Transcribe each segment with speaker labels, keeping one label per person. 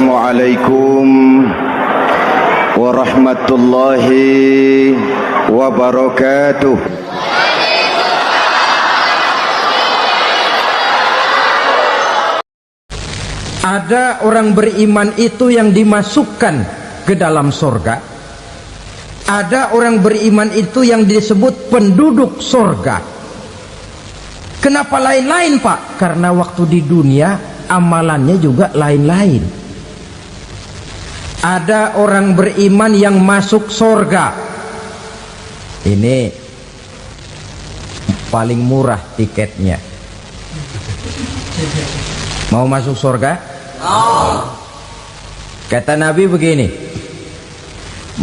Speaker 1: Assalamualaikum warahmatullahi wabarakatuh.
Speaker 2: Ada orang beriman itu yang dimasukkan ke dalam surga. Ada orang beriman itu yang disebut penduduk surga. Kenapa lain-lain, Pak? Karena waktu di dunia amalannya juga lain-lain. Ada orang beriman yang masuk surga. Ini paling murah tiketnya. Mau masuk surga? Kata Nabi begini,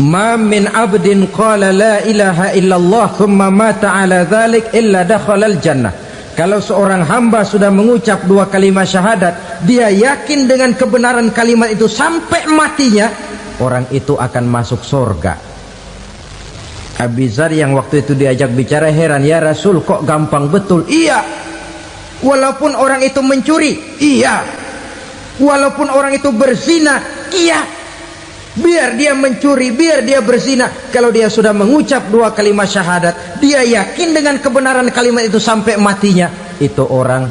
Speaker 2: ma min abdin qala la ilaha illallah thumma mata ala dhalik illa dakhalal jannah. Kalau seorang hamba sudah mengucap dua kalimat syahadat, dia yakin dengan kebenaran kalimat itu sampai matinya, orang itu akan masuk surga. Abi Dzar yang waktu itu diajak bicara heran, ya Rasul kok gampang betul? Iya, walaupun orang itu mencuri, iya, walaupun orang itu berzina, iya, biar dia mencuri, biar dia berzina, kalau dia sudah mengucap dua kalimat syahadat, dia yakin dengan kebenaran kalimat itu sampai matinya, itu orang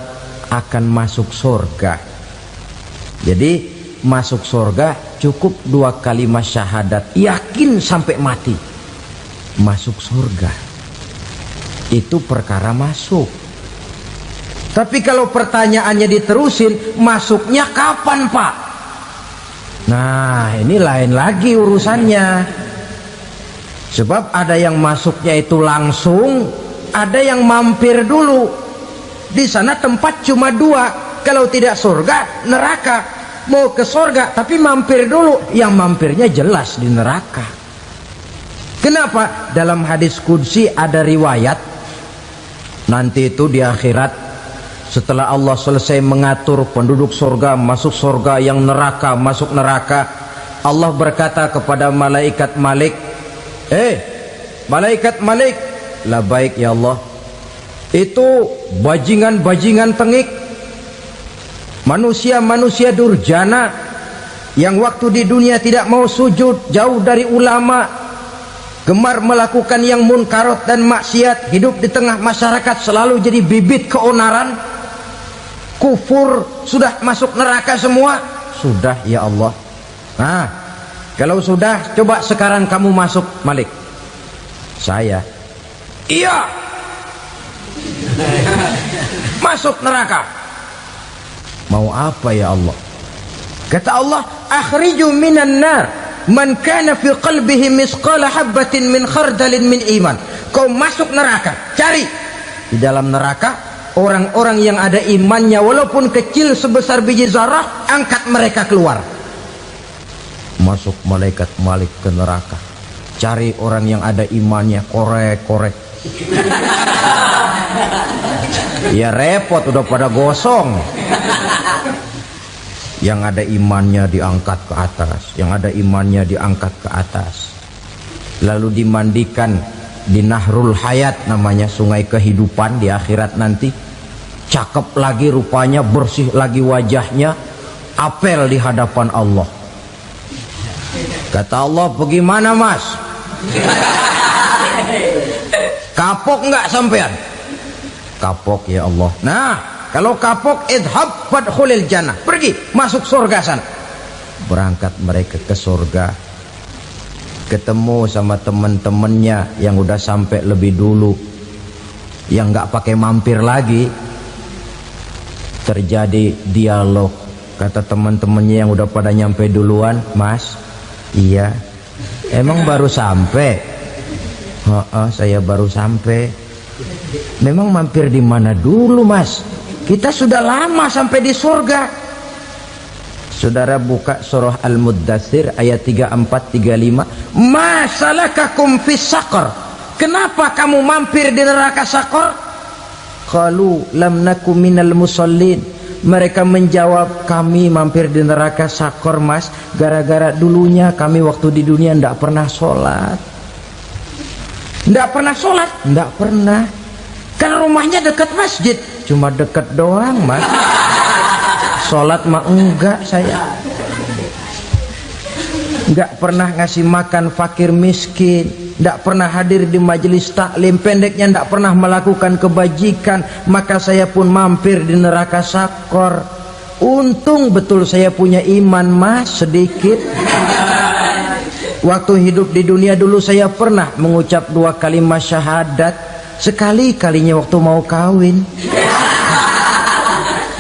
Speaker 2: akan masuk surga. Jadi masuk surga cukup dua kalimat syahadat, yakin sampai mati, masuk surga. Itu perkara masuk. Tapi kalau pertanyaannya diterusin, masuknya kapan, Pak? Nah, ini lain lagi urusannya. Sebab ada yang masuknya itu langsung, ada yang mampir dulu. Di sana tempat cuma dua, kalau tidak surga, neraka. Mau ke surga tapi mampir dulu, yang mampirnya jelas di neraka. Kenapa? Dalam hadis qudsi ada riwayat, nanti itu di akhirat, setelah Allah selesai mengatur penduduk surga masuk surga, yang neraka masuk neraka, Allah berkata kepada malaikat Malik, malaikat Malik, labaik ya Allah, itu bajingan-bajingan tengik, manusia-manusia durjana yang waktu di dunia tidak mau sujud, jauh dari ulama, gemar melakukan yang munkarat dan maksiat, hidup di tengah masyarakat selalu jadi bibit keonaran, kufur, sudah masuk neraka semua. Sudah ya Allah. Nah, kalau sudah, coba sekarang kamu masuk, Malik. Saya, iya, masuk neraka. Mau apa ya Allah? Kata Allah, akhriju minan nar man kana fi qalbihi misqala habatin min khardalin min iman. Kau masuk neraka, cari di dalam neraka orang-orang yang ada imannya walaupun kecil sebesar biji zarah, angkat mereka keluar. Masuk malaikat Malik ke neraka, cari orang yang ada imannya, korek-korek. Ya repot, udah pada gosong. Yang ada imannya diangkat ke atas, yang ada imannya diangkat ke atas, lalu dimandikan di Nahrul Hayat, namanya sungai kehidupan di akhirat nanti. Cakep lagi rupanya, bersih lagi wajahnya, apel di hadapan Allah. Kata Allah, bagaimana Mas? Kapok nggak sampean? Kapok ya Allah. Nah, kalau kapok, idhab fadkhulil jannah, pergi masuk surga sana. Berangkat mereka ke surga, ketemu sama teman-temannya yang udah sampai lebih dulu, yang nggak pakai mampir lagi. Terjadi dialog. Kata teman-temannya yang udah pada nyampe duluan, Mas, iya, emang baru sampai? Saya baru sampai. Memang mampir di mana dulu, Mas? Kita sudah lama sampai di surga. Saudara buka surah Al-Muddatsir ayat 34-35. Ma salakakum fis saqar? Kenapa kamu mampir di neraka Saqar? Qalu lam naku minal musallin. Mereka menjawab, kami mampir di neraka Saqar, Mas, gara-gara dulunya kami waktu di dunia ndak pernah sholat. Ndak pernah sholat? Ndak pernah. Kan rumahnya dekat masjid, cuma dekat doang, Mas. Sholat mah enggak saya. nggak pernah ngasih makan fakir miskin, nggak pernah hadir di majelis taklim, pendeknya nggak pernah melakukan kebajikan, maka saya pun mampir di neraka sakor. Untung betul saya punya iman mas sedikit. Waktu hidup di dunia dulu saya pernah mengucap 2 kalimat syahadat, sekali-kalinya waktu mau kawin.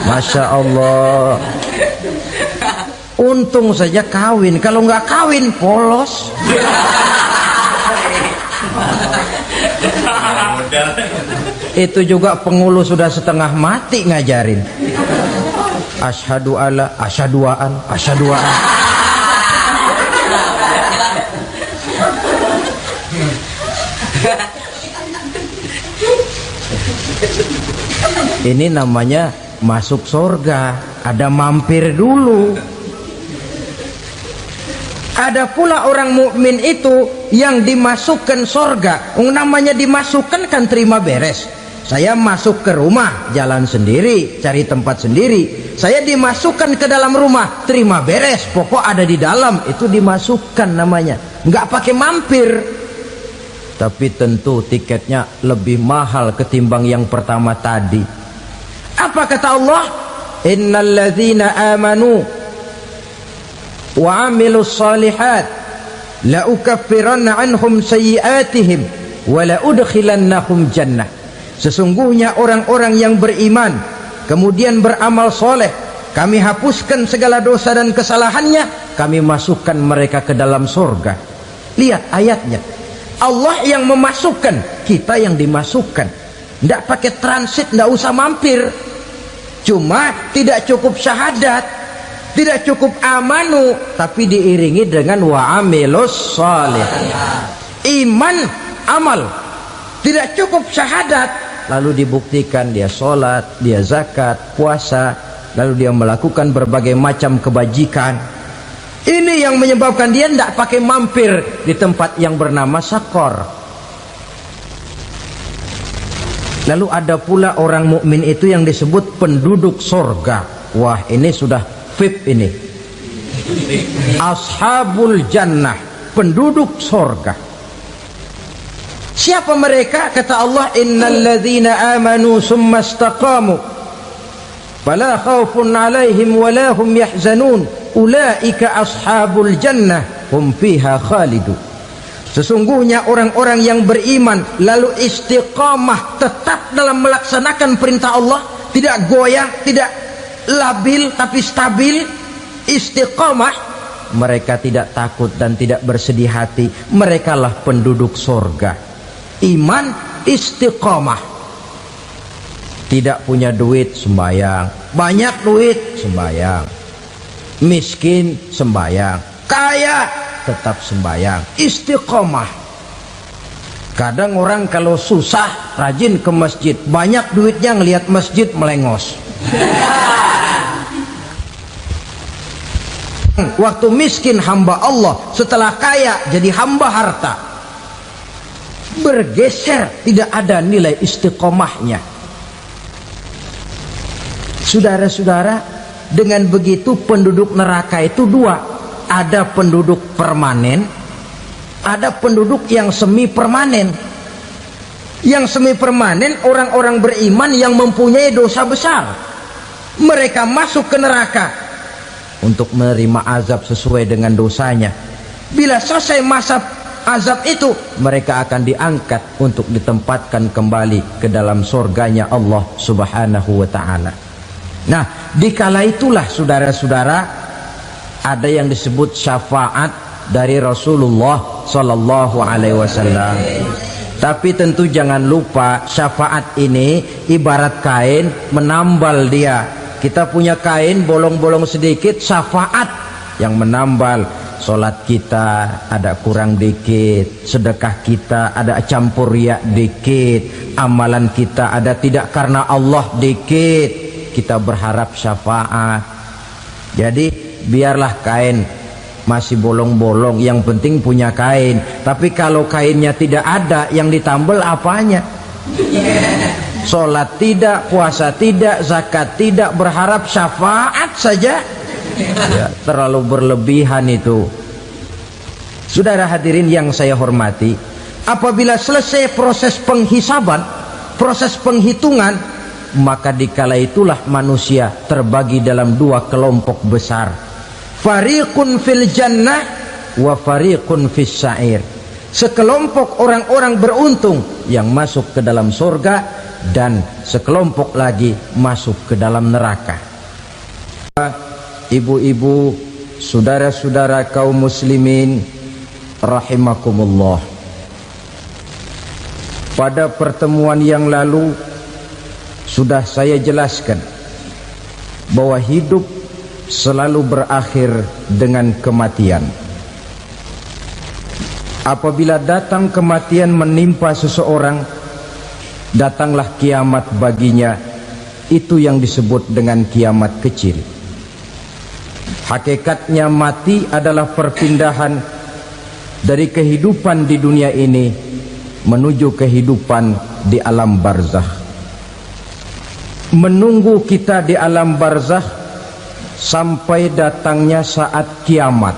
Speaker 2: Masya Allah. Untung saja kawin, kalau nggak kawin polos. Itu juga pengulu sudah setengah mati ngajarin. Asyhadu alla, asyaduaan, asyaduaan. Ini namanya masuk surga, ada mampir dulu. Ada pula orang mukmin itu yang dimasukkan surga. Namanya dimasukkan kan terima beres. Saya masuk ke rumah, jalan sendiri, cari tempat sendiri. Saya dimasukkan ke dalam rumah, terima beres, pokok ada di dalam, itu dimasukkan namanya. Nggak pakai mampir. Tapi tentu tiketnya lebih mahal ketimbang yang pertama tadi. Apa kata Allah? Innal ladzina amanu wa amilus salihat la ukaffiranna anhum sayyi'atihim wa la udkhilannahum jannah. Sesungguhnya orang-orang yang beriman kemudian beramal soleh, kami hapuskan segala dosa dan kesalahannya, kami masukkan mereka ke dalam surga. Lihat ayatnya, Allah yang memasukkan, kita yang dimasukkan. Tidak pakai transit, tidak usah mampir. Cuma tidak cukup syahadat, tidak cukup amanu, tapi diiringi dengan wa'amilus salih. Iman, amal. Tidak cukup syahadat, lalu dibuktikan dia sholat, dia zakat, puasa, lalu dia melakukan berbagai macam kebajikan. Ini yang menyebabkan dia tidak pakai mampir di tempat yang bernama sakor. Lalu ada pula orang mukmin itu yang disebut penduduk surga. Wah, ini sudah VIP ini. Ashabul jannah, penduduk surga. Siapa mereka? Kata Allah, innal ladzina amanu summa istaqamu fala khaufun alaihim wala hum yahzanun ulaika ashabul jannah hum fiha khalidun. Sesungguhnya orang-orang yang beriman lalu istiqamah, tetap dalam melaksanakan perintah Allah, tidak goyah, tidak labil tapi stabil, istiqamah, mereka tidak takut dan tidak bersedih hati. Merekalah penduduk surga. Iman, istiqamah. Tidak punya duit, sembayang. Banyak duit, sembayang. Miskin, sembayang. Kaya, tetap sembayang. Istiqamah. Kadang orang kalau susah rajin ke masjid, banyak duitnya ngelihat masjid melengos. Waktu miskin hamba Allah, setelah kaya jadi hamba harta. Bergeser, tidak ada nilai istiqomahnya. Saudara-saudara, dengan begitu penduduk neraka itu dua. Ada penduduk permanen, ada penduduk yang semi permanen. Yang semi permanen orang-orang beriman yang mempunyai dosa besar. Mereka masuk ke neraka untuk menerima azab sesuai dengan dosanya. Bila selesai masa azab itu, mereka akan diangkat untuk ditempatkan kembali ke dalam surganya Allah Subhanahu wa ta'ala. Nah, dikala itulah saudara-saudara, ada yang disebut syafaat dari Rasulullah Sallallahu Alaihi Wasallam. Tapi tentu jangan lupa, syafaat ini ibarat kain menambal dia. Kita punya kain bolong-bolong sedikit, syafaat yang menambal. Solat kita ada kurang dikit, sedekah kita ada campur riak dikit, amalan kita ada tidak karena Allah dikit, kita berharap syafaat. Jadi biarlah kain masih bolong-bolong, yang penting punya kain. Tapi kalau kainnya tidak ada, yang ditambal apanya? Solat tidak, puasa tidak, zakat tidak, berharap syafaat saja. Ya, terlalu berlebihan itu. Saudara hadirin yang saya hormati, apabila selesai proses penghisaban, proses penghitungan, maka dikala itulah manusia terbagi dalam dua kelompok besar. Fariqun fil jannah wa fariqun fis sa'ir. Sekelompok orang-orang beruntung yang masuk ke dalam surga, dan sekelompok lagi masuk ke dalam neraka. Ibu-ibu, saudara-saudara kaum muslimin rahimakumullah, pada pertemuan yang lalu sudah saya jelaskan bahwa hidup selalu berakhir dengan kematian. Apabila datang kematian menimpa seseorang, datanglah kiamat baginya. Itu yang disebut dengan kiamat kecil. Hakikatnya mati adalah perpindahan dari kehidupan di dunia ini menuju kehidupan di alam barzakh. Menunggu kita di alam barzakh sampai datangnya saat kiamat.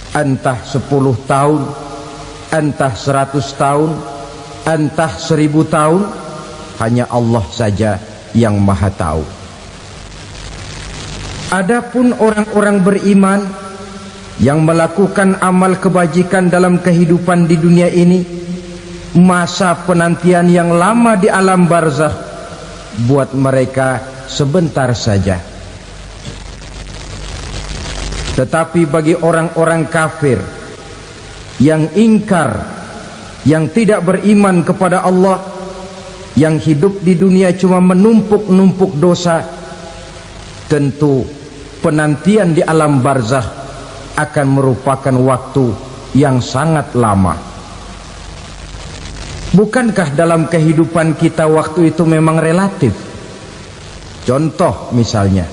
Speaker 2: Entah 10 tahun, entah 100 tahun, entah 1000 tahun, hanya Allah saja yang maha tahu. Adapun orang-orang beriman yang melakukan amal kebajikan dalam kehidupan di dunia ini, masa penantian yang lama di alam barzakh buat mereka sebentar saja. Tetapi bagi orang-orang kafir yang ingkar, yang tidak beriman kepada Allah, yang hidup di dunia cuma menumpuk-numpuk dosa, tentu penantian di alam barzakh akan merupakan waktu yang sangat lama. Bukankah dalam kehidupan kita waktu itu memang relatif? Contoh misalnya,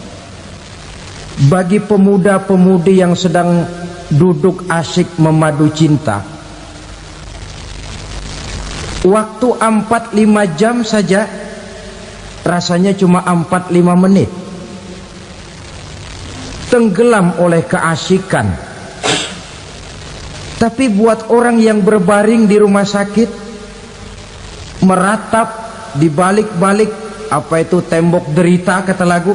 Speaker 2: bagi pemuda-pemudi yang sedang duduk asyik memadu cinta, waktu 4-5 jam saja rasanya cuma 4-5 menit, tenggelam oleh keasikan. Tapi buat orang yang berbaring di rumah sakit, meratap di balik-balik apa itu tembok derita kata lagu,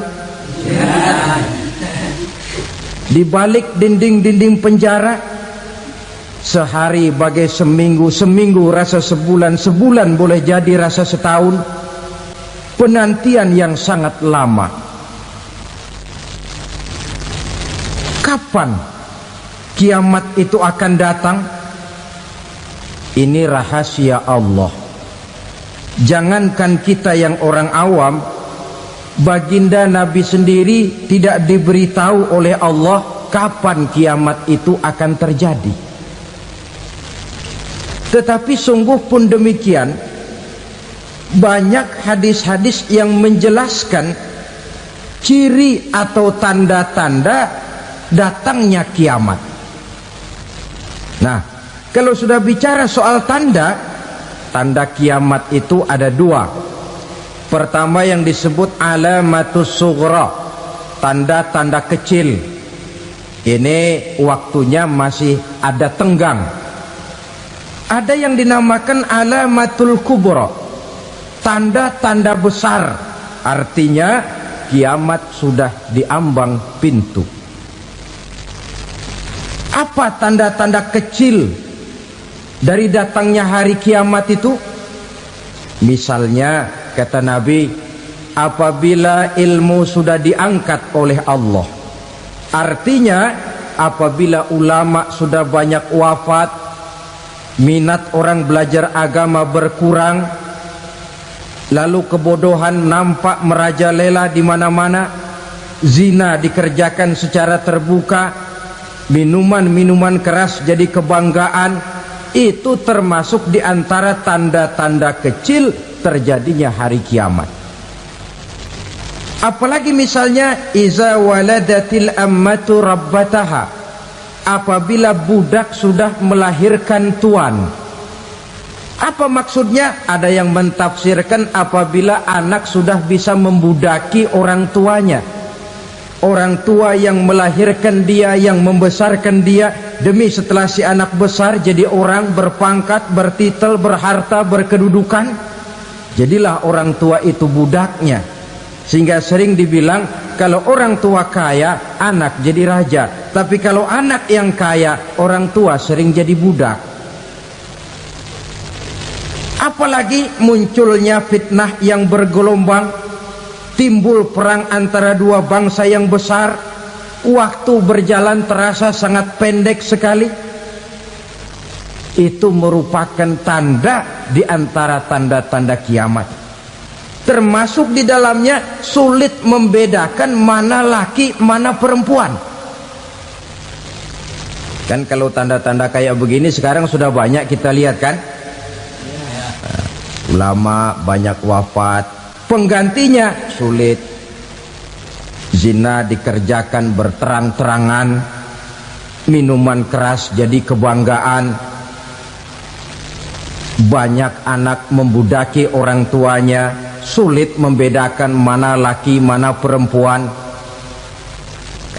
Speaker 2: di balik dinding-dinding penjara, sehari bagai seminggu, seminggu rasa sebulan, sebulan boleh jadi rasa setahun. Penantian yang sangat lama. Kapan kiamat itu akan datang? Ini rahasia Allah. Jangankan kita yang orang awam, baginda Nabi sendiri tidak diberitahu oleh Allah kapan kiamat itu akan terjadi. Tetapi sungguh pun demikian, banyak hadis-hadis yang menjelaskan ciri atau tanda-tanda datangnya kiamat. Nah, kalau sudah bicara soal tanda, tanda kiamat itu ada dua. Pertama yang disebut alamatus sughra, tanda-tanda kecil. Ini waktunya masih ada tenggang. Ada yang dinamakan alamatul kubra, tanda-tanda besar. Artinya kiamat sudah diambang pintu. Apa tanda-tanda kecil dari datangnya hari kiamat itu? Misalnya kata Nabi, apabila ilmu sudah diangkat oleh Allah, artinya apabila ulama sudah banyak wafat, minat orang belajar agama berkurang, lalu kebodohan nampak merajalela di mana-mana, zina dikerjakan secara terbuka, minuman-minuman keras jadi kebanggaan, itu termasuk di antara tanda-tanda kecil terjadinya hari kiamat. Apalagi misalnya iza waladatil ammatu rabbataha, apabila budak sudah melahirkan tuan. Apa maksudnya? Ada yang mentafsirkan apabila anak sudah bisa membudaki orang tuanya. orang tua yang melahirkan dia, yang membesarkan dia, demi setelah si anak besar jadi orang berpangkat, bertitel, berharta, berkedudukan, jadilah orang tua itu budaknya. Sehingga sering dibilang kalau orang tua kaya, anak jadi raja, tapi kalau anak yang kaya, orang tua sering jadi budak. Apalagi munculnya fitnah yang bergelombang, timbul perang antara dua bangsa yang besar, waktu berjalan terasa sangat pendek sekali. Itu merupakan tanda di antara tanda-tanda kiamat. Termasuk di dalamnya sulit membedakan mana laki, mana perempuan. Kan kalau tanda-tanda kayak begini sekarang sudah banyak kita lihat kan. Ulama banyak wafat, penggantinya sulit. Zina dikerjakan berterang-terangan, minuman keras jadi kebanggaan, banyak anak membudaki orang tuanya, sulit membedakan mana laki mana perempuan.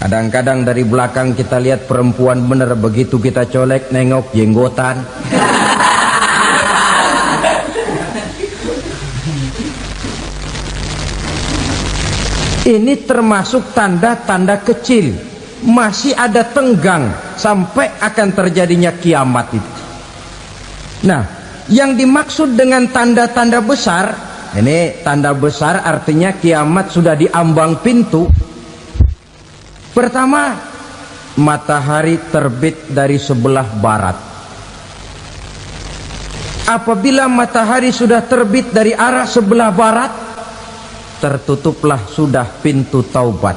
Speaker 2: Kadang-kadang dari belakang kita lihat perempuan bener, begitu kita colek nengok jenggotan. Ini termasuk tanda-tanda kecil, masih ada tenggang sampai akan terjadinya kiamat itu. Nah, yang dimaksud dengan tanda-tanda besar, ini tanda besar artinya kiamat sudah di ambang pintu. Pertama, matahari terbit dari sebelah barat. Apabila matahari sudah terbit dari arah sebelah barat, tertutuplah sudah pintu taubat.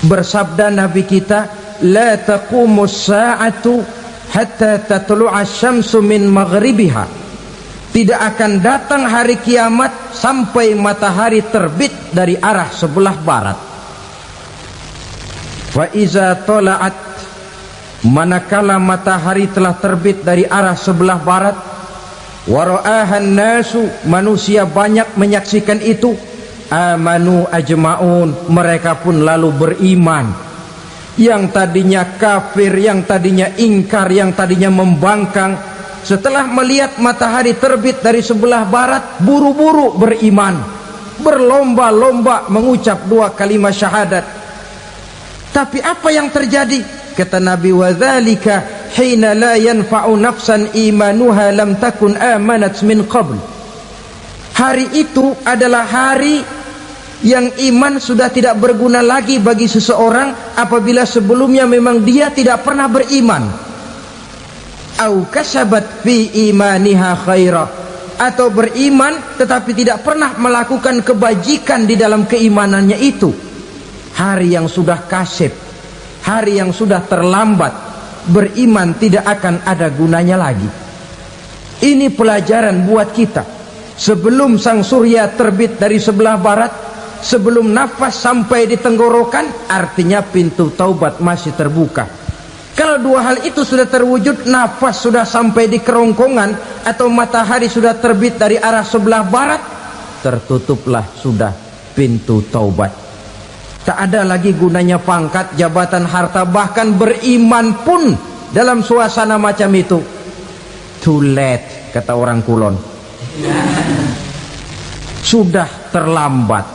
Speaker 2: Bersabda Nabi kita, la taqumus sa'atu hatta tatlu'a syamsu min maghribiha. Tidak akan datang hari kiamat sampai matahari terbit dari arah sebelah barat. Fa iza tala'at, manakala matahari telah terbit dari arah sebelah barat, wara'ahan nasu, manusia banyak menyaksikan itu, amanu ajma'un, mereka pun lalu beriman. Yang tadinya kafir, yang tadinya ingkar, yang tadinya membangkang, setelah melihat matahari terbit dari sebelah barat, buru-buru beriman, berlomba-lomba mengucap dua kalimat syahadat. Tapi apa yang terjadi? Kata Nabi, wadzalika hina la yanfa'u nafsan imanuha lam takun amanat min qabl. Hari itu adalah hari yang iman sudah tidak berguna lagi bagi seseorang apabila sebelumnya memang dia tidak pernah beriman. Au kasabat fi imaniha khaira, atau beriman tetapi tidak pernah melakukan kebajikan di dalam keimanannya itu. Hari yang sudah kasib, hari yang sudah terlambat, beriman tidak akan ada gunanya lagi. Ini pelajaran buat kita. Sebelum sang surya terbit dari sebelah barat, sebelum nafas sampai di tenggorokan, artinya pintu taubat masih terbuka. Kalau dua hal itu sudah terwujud, nafas sudah sampai di kerongkongan atau matahari sudah terbit dari arah sebelah barat, tertutuplah sudah pintu taubat. Tak ada lagi gunanya pangkat, jabatan, harta, bahkan beriman pun dalam suasana macam itu too late, kata orang Kulon. Sudah terlambat.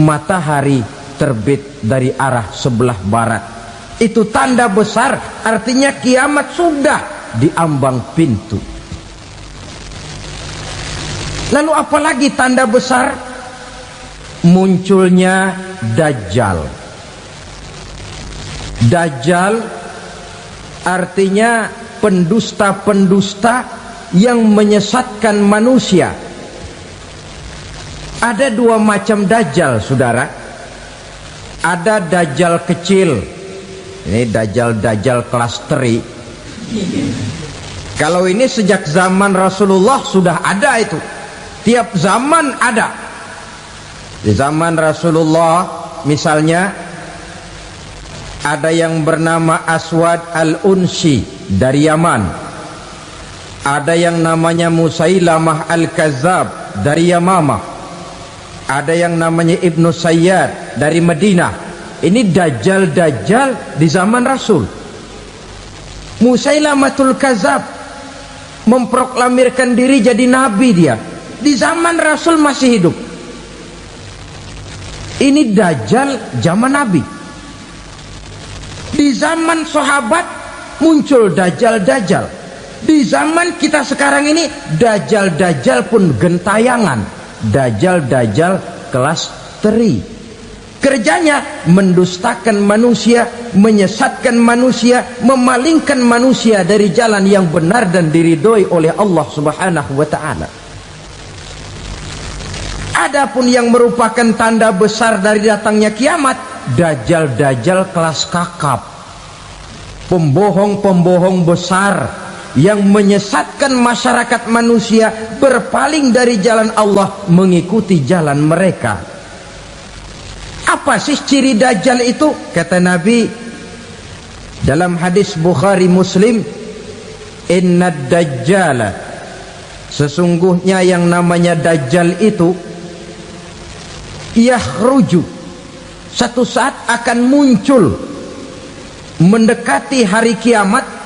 Speaker 2: Matahari terbit dari arah sebelah barat, itu tanda besar, artinya kiamat sudah di ambang pintu. Lalu apalagi tanda besar? Munculnya Dajjal. Dajjal artinya pendusta-pendusta yang menyesatkan manusia. Ada dua macam Dajjal, saudara. Ada Dajjal kecil, ini Dajjal kelas teri. Kalau ini sejak zaman Rasulullah sudah ada itu. Tiap zaman ada. Di zaman Rasulullah misalnya ada yang bernama Aswad al-Unsi dari Yaman, ada yang namanya Musailamah al-Kazzab dari Yamamah, Ada yang namanya Ibnu Sayyad dari Madinah. Ini dajjal-dajjal di zaman Rasul. Musailamatul Kadzab memproklamirkan diri jadi nabi dia. Di zaman Rasul masih hidup. Ini dajjal zaman Nabi. Di zaman sahabat muncul dajjal-dajjal. Di zaman kita sekarang ini dajjal-dajjal pun gentayangan. Dajjal-dajjal kelas teri. Kerjanya mendustakan manusia, menyesatkan manusia, memalingkan manusia dari jalan yang benar dan diridhoi oleh Allah Subhanahu wa taala. Adapun yang merupakan tanda besar dari datangnya kiamat, dajjal-dajjal kelas kakap. Pembohong-pembohong besar yang menyesatkan masyarakat manusia berpaling dari jalan Allah mengikuti jalan mereka. Apa sih ciri dajjal itu? Kata Nabi dalam hadis Bukhari Muslim, inna dajjala, sesungguhnya yang namanya dajjal itu yakhruju, satu saat akan muncul mendekati hari kiamat.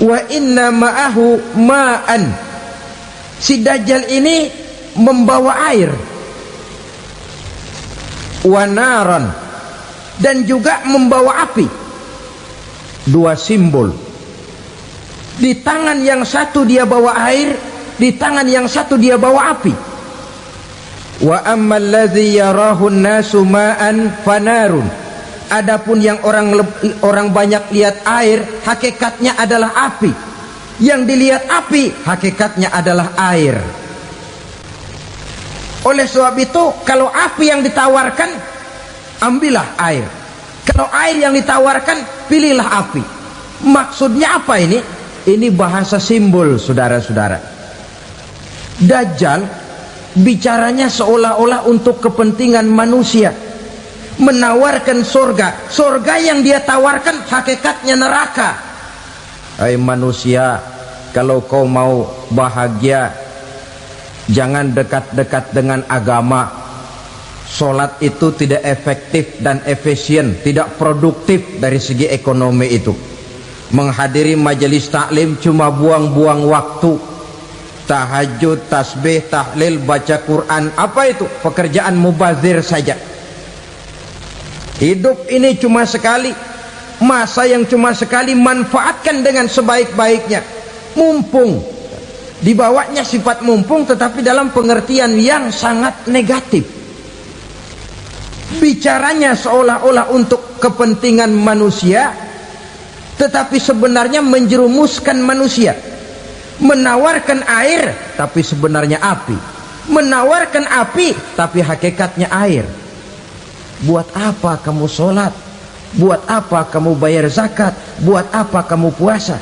Speaker 2: Wa inna ma'ahu ma'an, si dajjal ini membawa air. Wa naran, dan juga membawa api. Dua simbol. Di tangan yang satu dia bawa air, di tangan yang satu dia bawa api. Wa ammal ladzi yarahu an-nasu ma'an fanarun, adapun yang orang banyak lihat air, hakikatnya adalah api. Yang dilihat api, hakikatnya adalah air. Oleh sebab itu, kalau api yang ditawarkan, ambillah air. Kalau air yang ditawarkan, pilihlah api. Maksudnya apa ini? Ini bahasa simbol, saudara-saudara. Dajjal bicaranya seolah-olah untuk kepentingan manusia, menawarkan surga. Surga yang dia tawarkan hakikatnya neraka. Hai manusia, kalau kau mau bahagia, jangan dekat-dekat dengan agama. Sholat itu tidak efektif dan efisien, tidak produktif dari segi ekonomi itu. Menghadiri majelis taklim cuma buang-buang waktu. Tahajud, tasbih, tahlil, baca Quran, apa itu? Pekerjaan mubazir saja. Hidup ini cuma sekali, masa yang cuma sekali, manfaatkan dengan sebaik-baiknya. Mumpung, dibawanya sifat mumpung, tetapi dalam pengertian yang sangat negatif. Bicaranya seolah-olah untuk kepentingan manusia, tetapi sebenarnya menjerumuskan manusia. Menawarkan air, tapi sebenarnya api. Menawarkan api, tapi hakikatnya air. Buat apa kamu sholat? Buat apa kamu bayar zakat? Buat apa kamu puasa?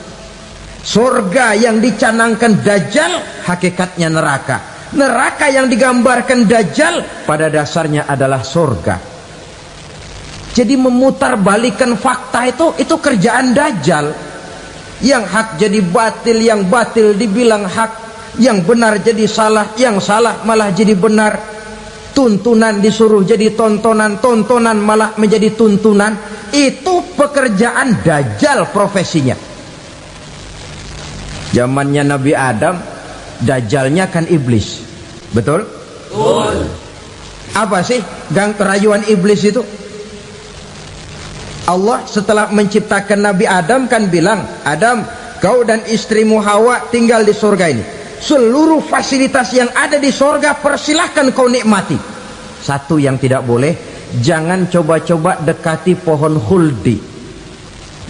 Speaker 2: Surga yang dicanangkan dajjal, hakikatnya neraka. Neraka yang digambarkan dajjal, pada dasarnya adalah surga. Jadi memutarbalikkan fakta itu kerjaan dajjal. Yang hak jadi batil, yang batil dibilang hak, yang benar jadi salah, yang salah malah jadi benar. Tuntunan disuruh jadi tontonan, tontonan malah menjadi tuntunan. Itu pekerjaan dajjal profesinya. Zamannya Nabi Adam, dajjalnya kan iblis. Betul? Betul. Apa sih gang kerayuan iblis itu? Allah setelah menciptakan Nabi Adam kan bilang, Adam, kau dan istrimu Hawa tinggal di surga ini. Seluruh fasilitas yang ada di surga persilahkan kau nikmati. Satu yang tidak boleh, jangan coba-coba dekati pohon khuldi.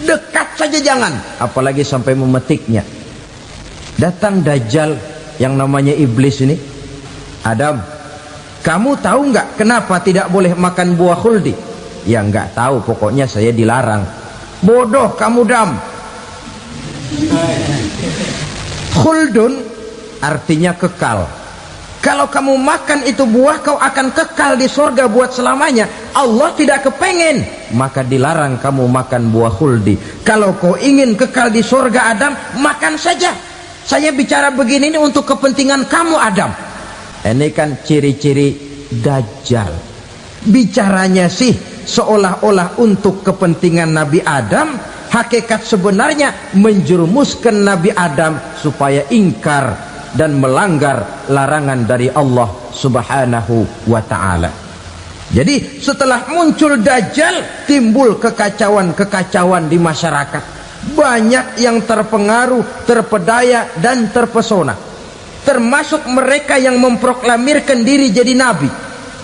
Speaker 2: Dekat saja jangan, apalagi sampai memetiknya. Datang dajjal yang namanya iblis ini. Adam, kamu tahu nggak kenapa tidak boleh makan buah khuldi? Ya nggak tahu, pokoknya saya dilarang. Bodoh kamu Dam. Khuldun artinya kekal. Kalau kamu makan itu buah, kau akan kekal di surga buat selamanya. Allah tidak kepengen, maka dilarang kamu makan buah khuldi. Kalau kau ingin kekal di surga Adam, makan saja. Saya bicara begini ini untuk kepentingan kamu Adam. Ini kan ciri-ciri Dajjal. Bicaranya sih seolah-olah untuk kepentingan Nabi Adam, hakikat sebenarnya menjerumuskan Nabi Adam supaya ingkar dan melanggar larangan dari Allah Subhanahu wa ta'ala. Jadi setelah muncul Dajjal, timbul kekacauan-kekacauan di masyarakat. Banyak yang terpengaruh, terpedaya dan terpesona, termasuk mereka yang memproklamirkan diri jadi nabi,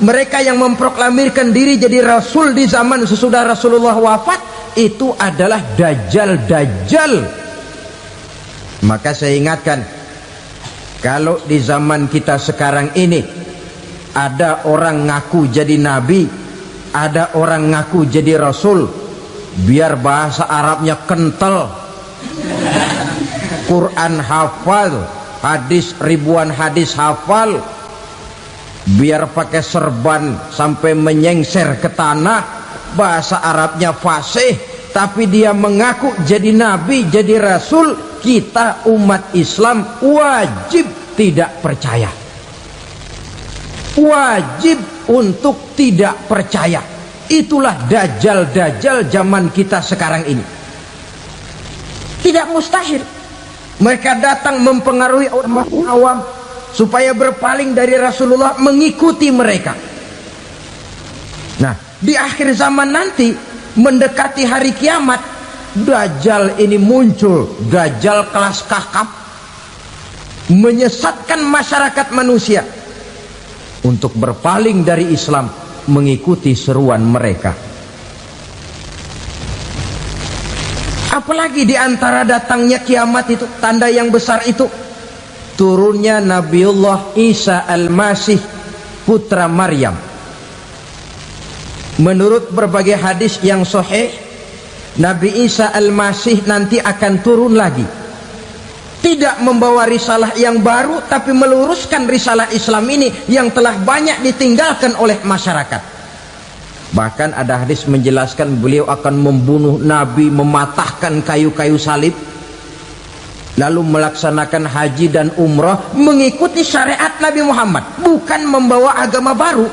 Speaker 2: mereka yang memproklamirkan diri jadi rasul di zaman sesudah Rasulullah wafat. Itu adalah Dajjal. Maka saya ingatkan, kalau di zaman kita sekarang ini ada orang ngaku jadi nabi, ada orang ngaku jadi rasul, biar bahasa Arabnya kental, Quran hafal, hadis ribuan hadis hafal, biar pakai serban sampai menyengser ke tanah, bahasa Arabnya fasih, tapi dia mengaku jadi nabi, jadi rasul, kita umat Islam wajib tidak percaya, wajib untuk tidak percaya. Itulah dajjal zaman kita sekarang ini. Tidak mustahil mereka datang mempengaruhi orang awam supaya berpaling dari Rasulullah, mengikuti mereka. Nah, di akhir zaman nanti, mendekati hari kiamat, Dajjal ini muncul. Dajjal kelas kakap, menyesatkan masyarakat manusia untuk berpaling dari Islam, mengikuti seruan mereka. Apalagi di antara datangnya kiamat itu, tanda yang besar itu, turunnya Nabiullah Isa Al-Masih, putra Maryam. Menurut berbagai hadis yang sahih, Nabi Isa Al-Masih nanti akan turun lagi, tidak membawa risalah yang baru, tapi meluruskan risalah Islam ini yang telah banyak ditinggalkan oleh masyarakat. Bahkan ada hadis menjelaskan beliau akan membunuh Nabi, mematahkan kayu-kayu salib, lalu melaksanakan haji dan umrah mengikuti syariat Nabi Muhammad, bukan membawa agama baru.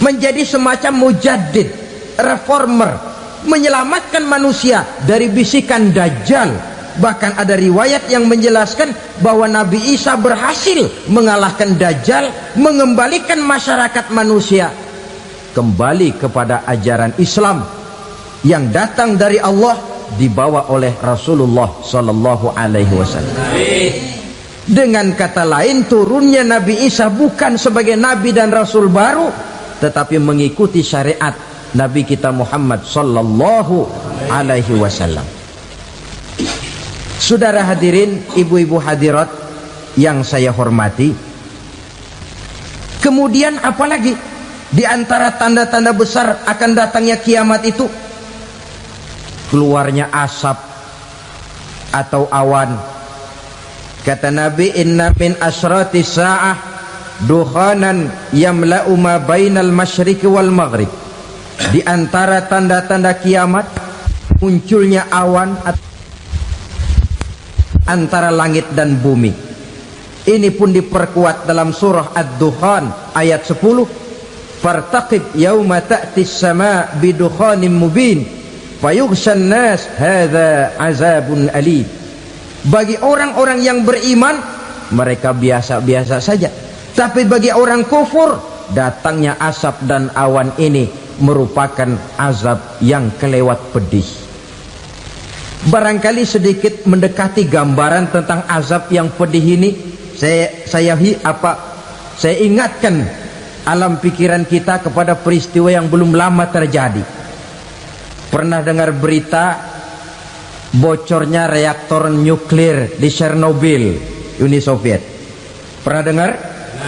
Speaker 2: Menjadi semacam mujaddid, reformer, menyelamatkan manusia dari bisikan Dajjal. Bahkan ada riwayat yang menjelaskan bahwa Nabi Isa berhasil mengalahkan Dajjal, mengembalikan masyarakat manusia kembali kepada ajaran Islam yang datang dari Allah, dibawa oleh Rasulullah Sallallahu Alaihi Wasallam. Dengan kata lain, turunnya Nabi Isa bukan sebagai Nabi dan Rasul baru, tetapi mengikuti syariat Nabi kita Muhammad Sallallahu Alaihi Wasallam. Saudara hadirin, ibu-ibu hadirat yang saya hormati, kemudian apalagi di antara tanda-tanda besar akan datangnya kiamat itu? Keluarnya asap atau awan. Kata Nabi, inna min asratis sa'ah dukhanan yamla'u ma bainal masyriqi wal maghrib. Di antara tanda-tanda kiamat, munculnya awan antara langit dan bumi. Ini pun diperkuat dalam surah Ad-Dukhan ayat 10. Fartaqib yauma ta'tis sama bidukhanin mubin fayughshan nas hadza azabun alim. Bagi orang-orang yang beriman, mereka biasa-biasa saja, tapi bagi orang kufur, datangnya asap dan awan ini merupakan azab yang kelewat pedih. Barangkali sedikit mendekati gambaran tentang azab yang pedih ini, saya ingatkan alam pikiran kita kepada peristiwa yang belum lama terjadi. Pernah dengar berita bocornya reaktor nuklir di Chernobyl, Uni Soviet? Pernah dengar?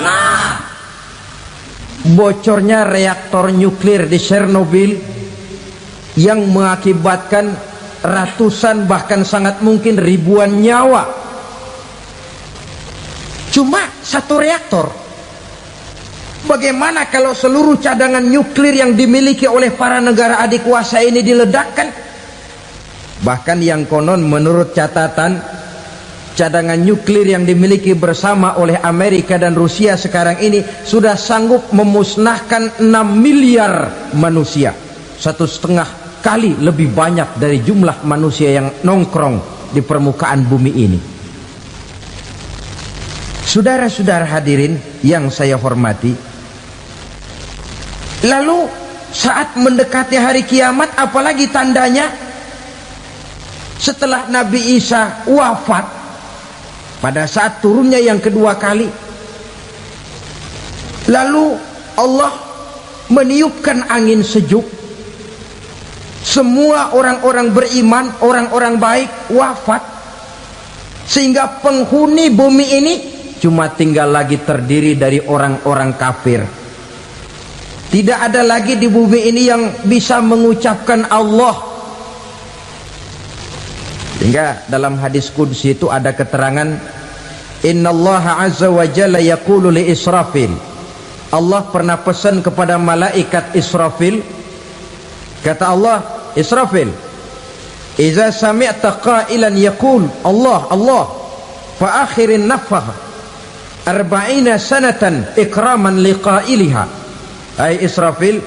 Speaker 2: Nah, bocornya reaktor nuklir di Chernobyl yang mengakibatkan ratusan, bahkan sangat mungkin ribuan nyawa. Cuma satu reaktor. Bagaimana kalau seluruh cadangan nuklir yang dimiliki oleh para negara adik kuasa ini diledakkan? Bahkan yang konon menurut catatan cadangan nuklir yang dimiliki bersama oleh Amerika dan Rusia sekarang ini sudah sanggup memusnahkan 6 miliar manusia, 1,5 kali lebih banyak dari jumlah manusia yang nongkrong di permukaan bumi ini. Saudara-saudara hadirin yang saya hormati, lalu saat mendekati hari kiamat, apalagi tandanya setelah Nabi Isa wafat, pada saat turunnya yang kedua kali, lalu Allah meniupkan angin sejuk, semua orang-orang beriman, orang-orang baik wafat, sehingga penghuni bumi ini cuma tinggal lagi terdiri dari orang-orang kafir. Tidak ada lagi di bumi ini yang bisa mengucapkan Allah. Sehingga dalam hadis qudsi itu ada keterangan, innallaha azza wa jalla yaqulu li Israfil. Allah pernah pesan kepada malaikat Israfil, kata Allah, Israfil, idza sami'ta qailan yaqul Allah Allah fa akhirin nafakh 40 sanatan ikraman liqailiha. Hai Israfil,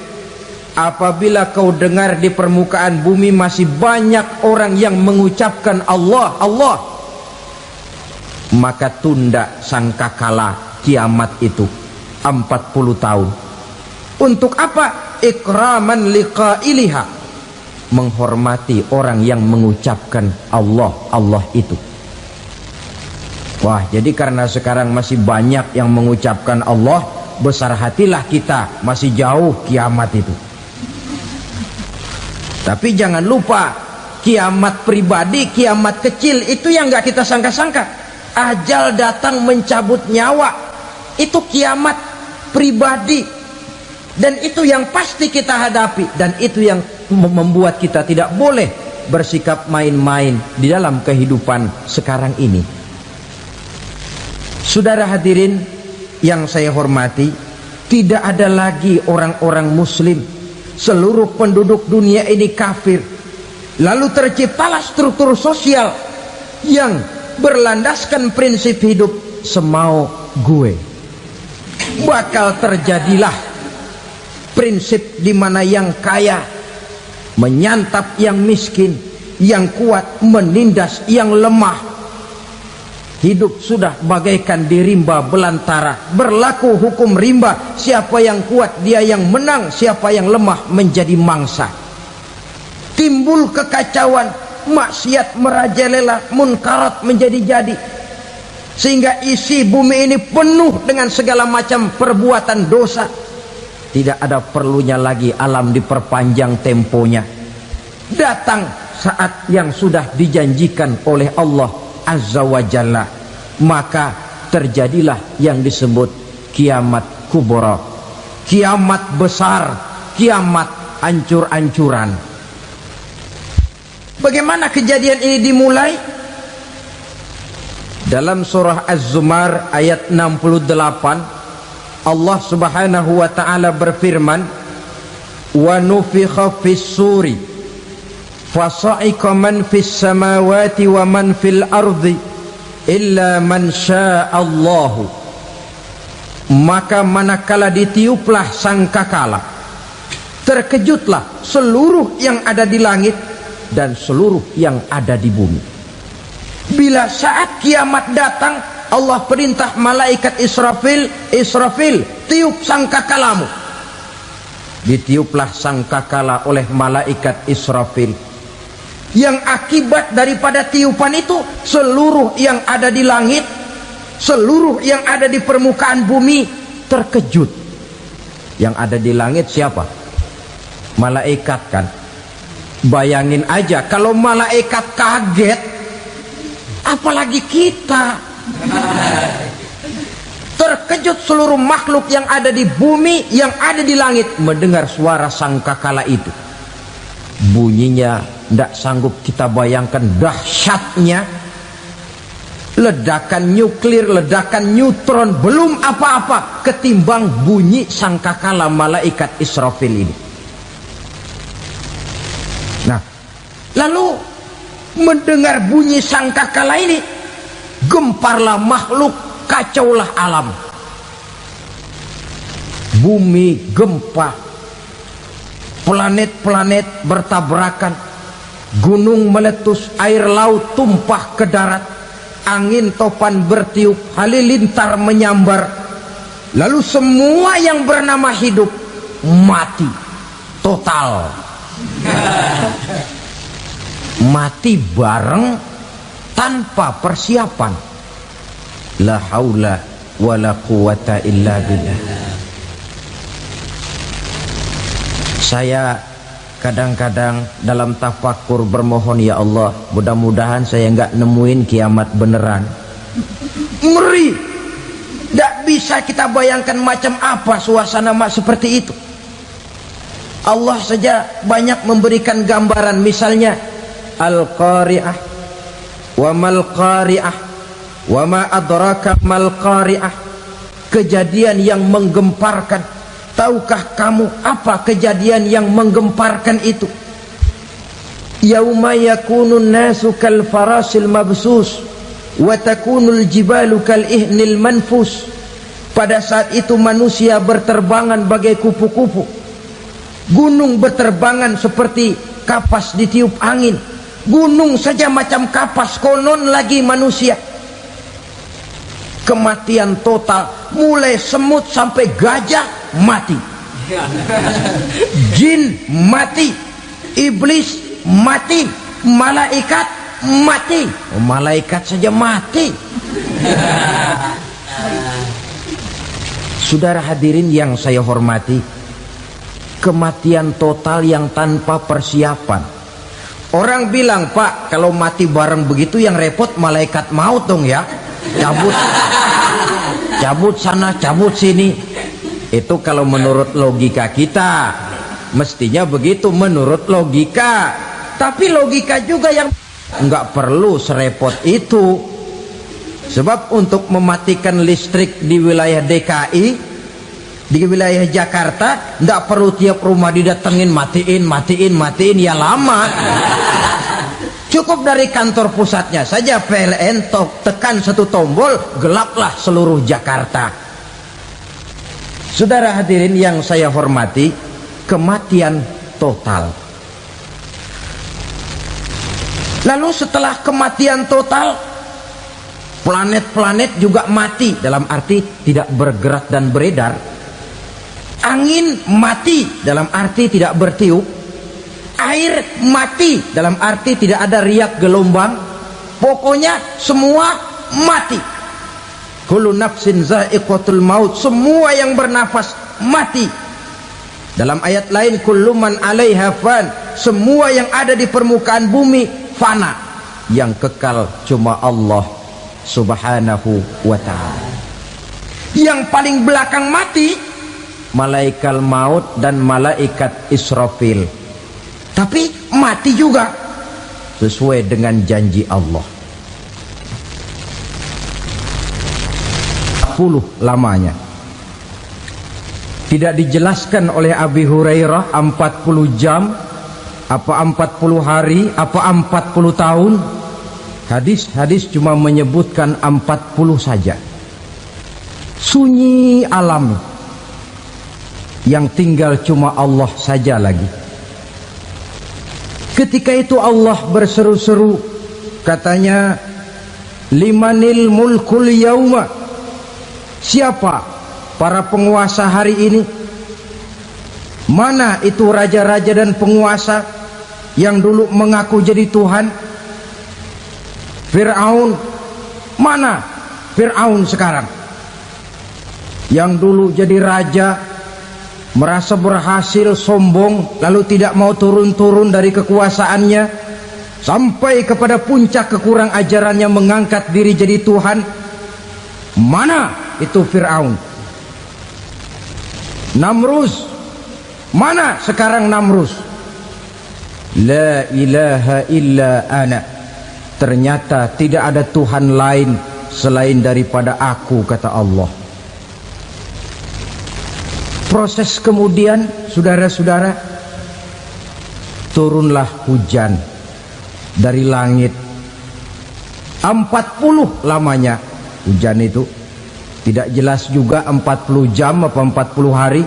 Speaker 2: apabila kau dengar di permukaan bumi masih banyak orang yang mengucapkan Allah Allah, maka tunda sangkakala kiamat itu 40 tahun. Untuk apa? Ikraman liqailiha, menghormati orang yang mengucapkan Allah Allah itu. Wah, jadi karena sekarang masih banyak yang mengucapkan Allah, besar hatilah kita, masih jauh kiamat itu. Tapi jangan lupa, kiamat pribadi, kiamat kecil itu yang nggak kita sangka-sangka. Ajal datang mencabut nyawa, itu kiamat pribadi, dan itu yang pasti kita hadapi, dan itu yang membuat kita tidak boleh bersikap main-main di dalam kehidupan sekarang ini. Saudara hadirin yang saya hormati, tidak ada lagi orang-orang muslim, seluruh penduduk dunia ini kafir. Lalu terciptalah struktur sosial yang berlandaskan prinsip hidup semau gue. Bakal terjadilah prinsip di mana yang kaya menyantap yang miskin, yang kuat menindas yang lemah. Hidup sudah bagaikan di rimba belantara, berlaku hukum rimba, siapa yang kuat dia yang menang, siapa yang lemah menjadi mangsa. Timbul kekacauan, maksiat merajalela, munkarat menjadi-jadi, sehingga isi bumi ini penuh dengan segala macam perbuatan dosa. Tidak ada perlunya lagi alam diperpanjang temponya. Datang saat yang sudah dijanjikan oleh Allah Azza wa Jalla, maka terjadilah yang disebut kiamat kubra, kiamat besar, kiamat ancur-ancuran. Bagaimana kejadian ini dimulai? Dalam surah Az-Zumar ayat 68, Allah Subhanahu wa taala berfirman, wa nufikha fis suri fasa'iqa man fis samawati wa man fil ardi illa man sya'allahu. Maka manakala ditiuplah sangkakala, terkejutlah seluruh yang ada di langit dan seluruh yang ada di bumi. Bila saat kiamat datang, Allah perintah malaikat Israfil, Israfil, tiup sangkakalamu. Ditiuplah sangkakala oleh malaikat Israfil. Yang akibat daripada tiupan itu, seluruh yang ada di langit, seluruh yang ada di permukaan bumi terkejut. Yang ada di langit siapa? Malaikat kan. Bayangin aja kalau malaikat kaget, apalagi kita. Terkejut seluruh makhluk yang ada di bumi, yang ada di langit mendengar suara sangkakala itu. Bunyinya tidak sanggup kita bayangkan dahsyatnya. Ledakan nuklir, ledakan neutron belum apa-apa ketimbang bunyi sangkakala malaikat Israfil ini. Nah, lalu mendengar bunyi sangkakala ini, gemparlah makhluk, kacaulah alam. Bumi gempa, planet-planet bertabrakan, gunung meletus, air laut tumpah ke darat, angin topan bertiup, halilintar menyambar, lalu semua yang bernama hidup mati total. Mati bareng tanpa persiapan. La haula wala quwata illa billah. Saya kadang-kadang dalam tafakur bermohon, ya Allah, mudah-mudahan saya enggak nemuin kiamat beneran. Ngeri. Tidak bisa kita bayangkan macam apa suasana seperti itu. Allah saja banyak memberikan gambaran, misalnya Al-Qari'ah, wa mal qari'ah, wa ma adraka mal qari'ah. Kejadian yang menggemparkan. Tahukah kamu apa kejadian yang menggemparkan itu? Yauma yakunun nasu kal farasil mabsus wa takunul jibalu kal ihnil manfus. Pada saat itu manusia berterbangan bagai kupu-kupu, gunung berterbangan seperti kapas ditiup angin. Gunung saja macam kapas, konon lagi manusia. Kematian total, mulai semut sampai gajah mati, jin mati, iblis mati, malaikat mati. Oh, malaikat saja mati. Saudara hadirin yang saya hormati, kematian total yang tanpa persiapan. Orang bilang, Pak, kalau mati bareng begitu yang repot malaikat maut dong ya, cabut sana, cabut sini. Itu kalau menurut logika kita, mestinya begitu menurut logika. Tapi logika juga yang nggak perlu serepot itu. Sebab untuk mematikan listrik di wilayah DKI, di wilayah Jakarta, nggak perlu tiap rumah didatengin, matiin, ya lama. Cukup dari kantor pusatnya saja PLN, tekan satu tombol, gelaplah seluruh Jakarta. Saudara hadirin yang saya hormati, kematian total. Lalu setelah kematian total, planet-planet juga mati, dalam arti tidak bergerak dan beredar. Angin mati, dalam arti tidak bertiup. Air mati, dalam arti tidak ada riak gelombang. Pokoknya semua mati. Kullu nafsin za'iqatul maut, semua yang bernafas mati. Dalam ayat lain, kullu man 'alaiha fan, semua yang ada di permukaan bumi fana. Yang kekal cuma Allah Subhanahu wa ta'ala. Yang paling belakang mati malaikat maut dan malaikat Israfil. Tapi mati juga sesuai dengan janji Allah. 40 lamanya. Tidak dijelaskan oleh Abi Hurairah 40 jam, apa 40 hari, apa 40 tahun. Hadis-hadis cuma menyebutkan 40 saja. Sunyi alam, yang tinggal cuma Allah saja lagi. Ketika itu Allah berseru-seru, katanya, limanil mulkul yauma. Siapa para penguasa hari ini? Mana itu raja-raja dan penguasa yang dulu mengaku jadi Tuhan? Fir'aun. Mana Fir'aun sekarang? Yang dulu jadi raja, merasa berhasil, sombong, lalu tidak mau turun-turun dari kekuasaannya, sampai kepada puncak kekurang ajarannya mengangkat diri jadi Tuhan. Mana itu Fir'aun? Namrus. Mana sekarang Namrus? La ilaha illa ana. Ternyata tidak ada Tuhan lain selain daripada aku, kata Allah. Proses kemudian, saudara-saudara, turunlah hujan dari langit. 40 lamanya hujan itu. Tidak jelas juga 40 jam apa 40 hari.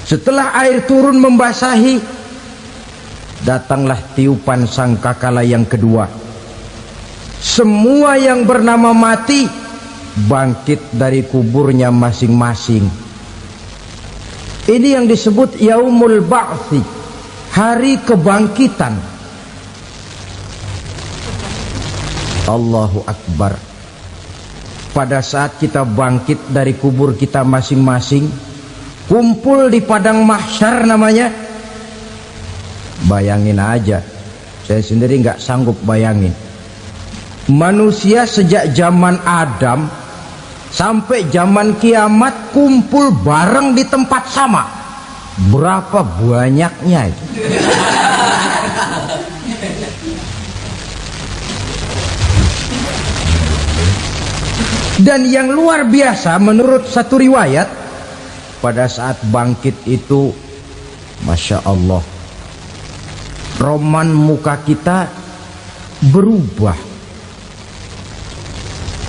Speaker 2: Setelah air turun membasahi, datanglah tiupan sangkakala yang kedua. Semua yang bernama mati bangkit dari kuburnya masing-masing. Ini yang disebut Yaumul Ba'thi, hari kebangkitan. Allahu Akbar. Pada saat kita bangkit dari kubur kita masing-masing, kumpul di padang mahsyar namanya. Bayangin aja, saya sendiri nggak sanggup bayangin. Manusia sejak zaman Adam sampai zaman kiamat kumpul bareng di tempat sama. Berapa banyaknya itu? Dan yang luar biasa menurut satu riwayat, pada saat bangkit itu, Masya Allah, roman muka kita berubah,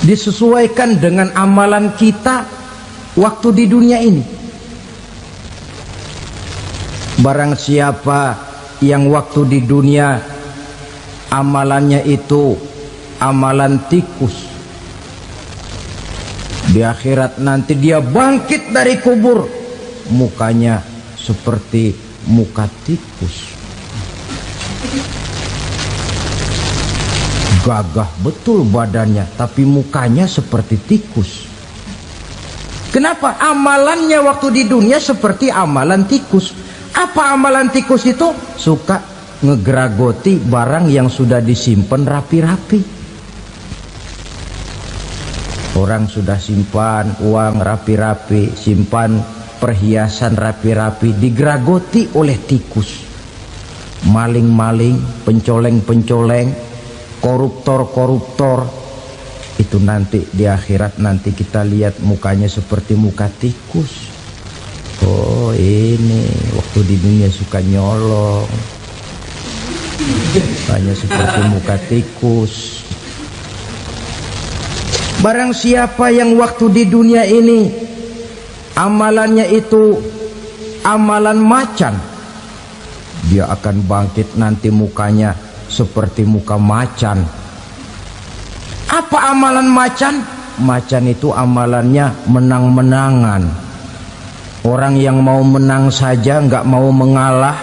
Speaker 2: disesuaikan dengan amalan kita waktu di dunia ini. Barang siapa yang waktu di dunia amalannya itu amalan tikus, di akhirat nanti dia bangkit dari kubur, mukanya seperti muka tikus. Gagah betul badannya, tapi mukanya seperti tikus. Kenapa? Amalannya waktu di dunia seperti amalan tikus. Apa amalan tikus itu? Suka ngegeragoti barang yang sudah disimpan rapi-rapi. Orang sudah simpan uang rapi-rapi, simpan perhiasan rapi-rapi, digeragoti oleh tikus. Maling-maling, pencoleng-pencoleng, koruptor-koruptor, itu nanti di akhirat nanti kita lihat mukanya seperti muka tikus. Oh, ini waktu di dunia suka nyolong, mukanya seperti muka tikus. Barang siapa yang waktu di dunia ini amalannya itu amalan macan, dia akan bangkit nanti mukanya seperti muka macan. Apa amalan macan? Macan itu amalannya menang-menangan. Orang yang mau menang saja nggak mau mengalah.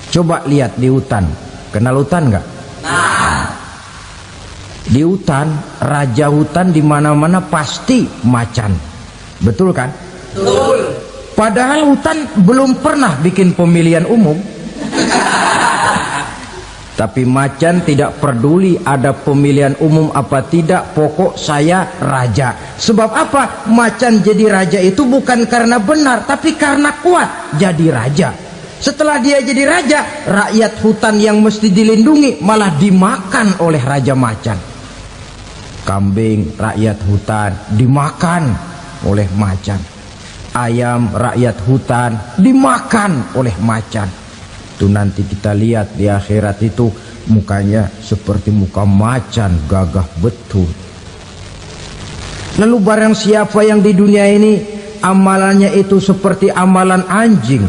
Speaker 2: Coba lihat di hutan, kenal hutan nggak? Di hutan, raja hutan di mana-mana pasti macan, betul kan? Betul. Padahal hutan belum pernah bikin pemilihan umum. Tapi macan tidak peduli ada pemilihan umum apa tidak, pokok saya raja. Sebab apa? Macan jadi raja itu bukan karena benar, tapi karena kuat jadi raja. Setelah dia jadi raja, rakyat hutan yang mesti dilindungi malah dimakan oleh raja macan. Kambing rakyat hutan dimakan oleh macan. Ayam rakyat hutan dimakan oleh macan. Itu nanti kita lihat di akhirat itu mukanya seperti muka macan, gagah betul. Lalu barang siapa yang di dunia ini amalannya itu seperti amalan anjing,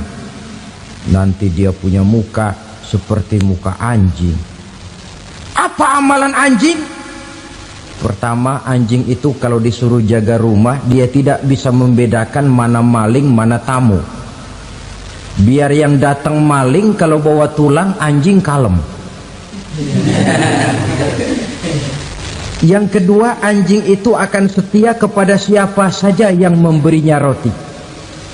Speaker 2: nanti dia punya muka seperti muka anjing. Apa amalan anjing? Pertama, anjing itu kalau disuruh jaga rumah, dia tidak bisa membedakan mana maling, mana tamu. Biar yang datang maling, kalau bawa tulang, anjing kalem. Yang kedua, anjing itu akan setia kepada siapa saja yang memberinya roti.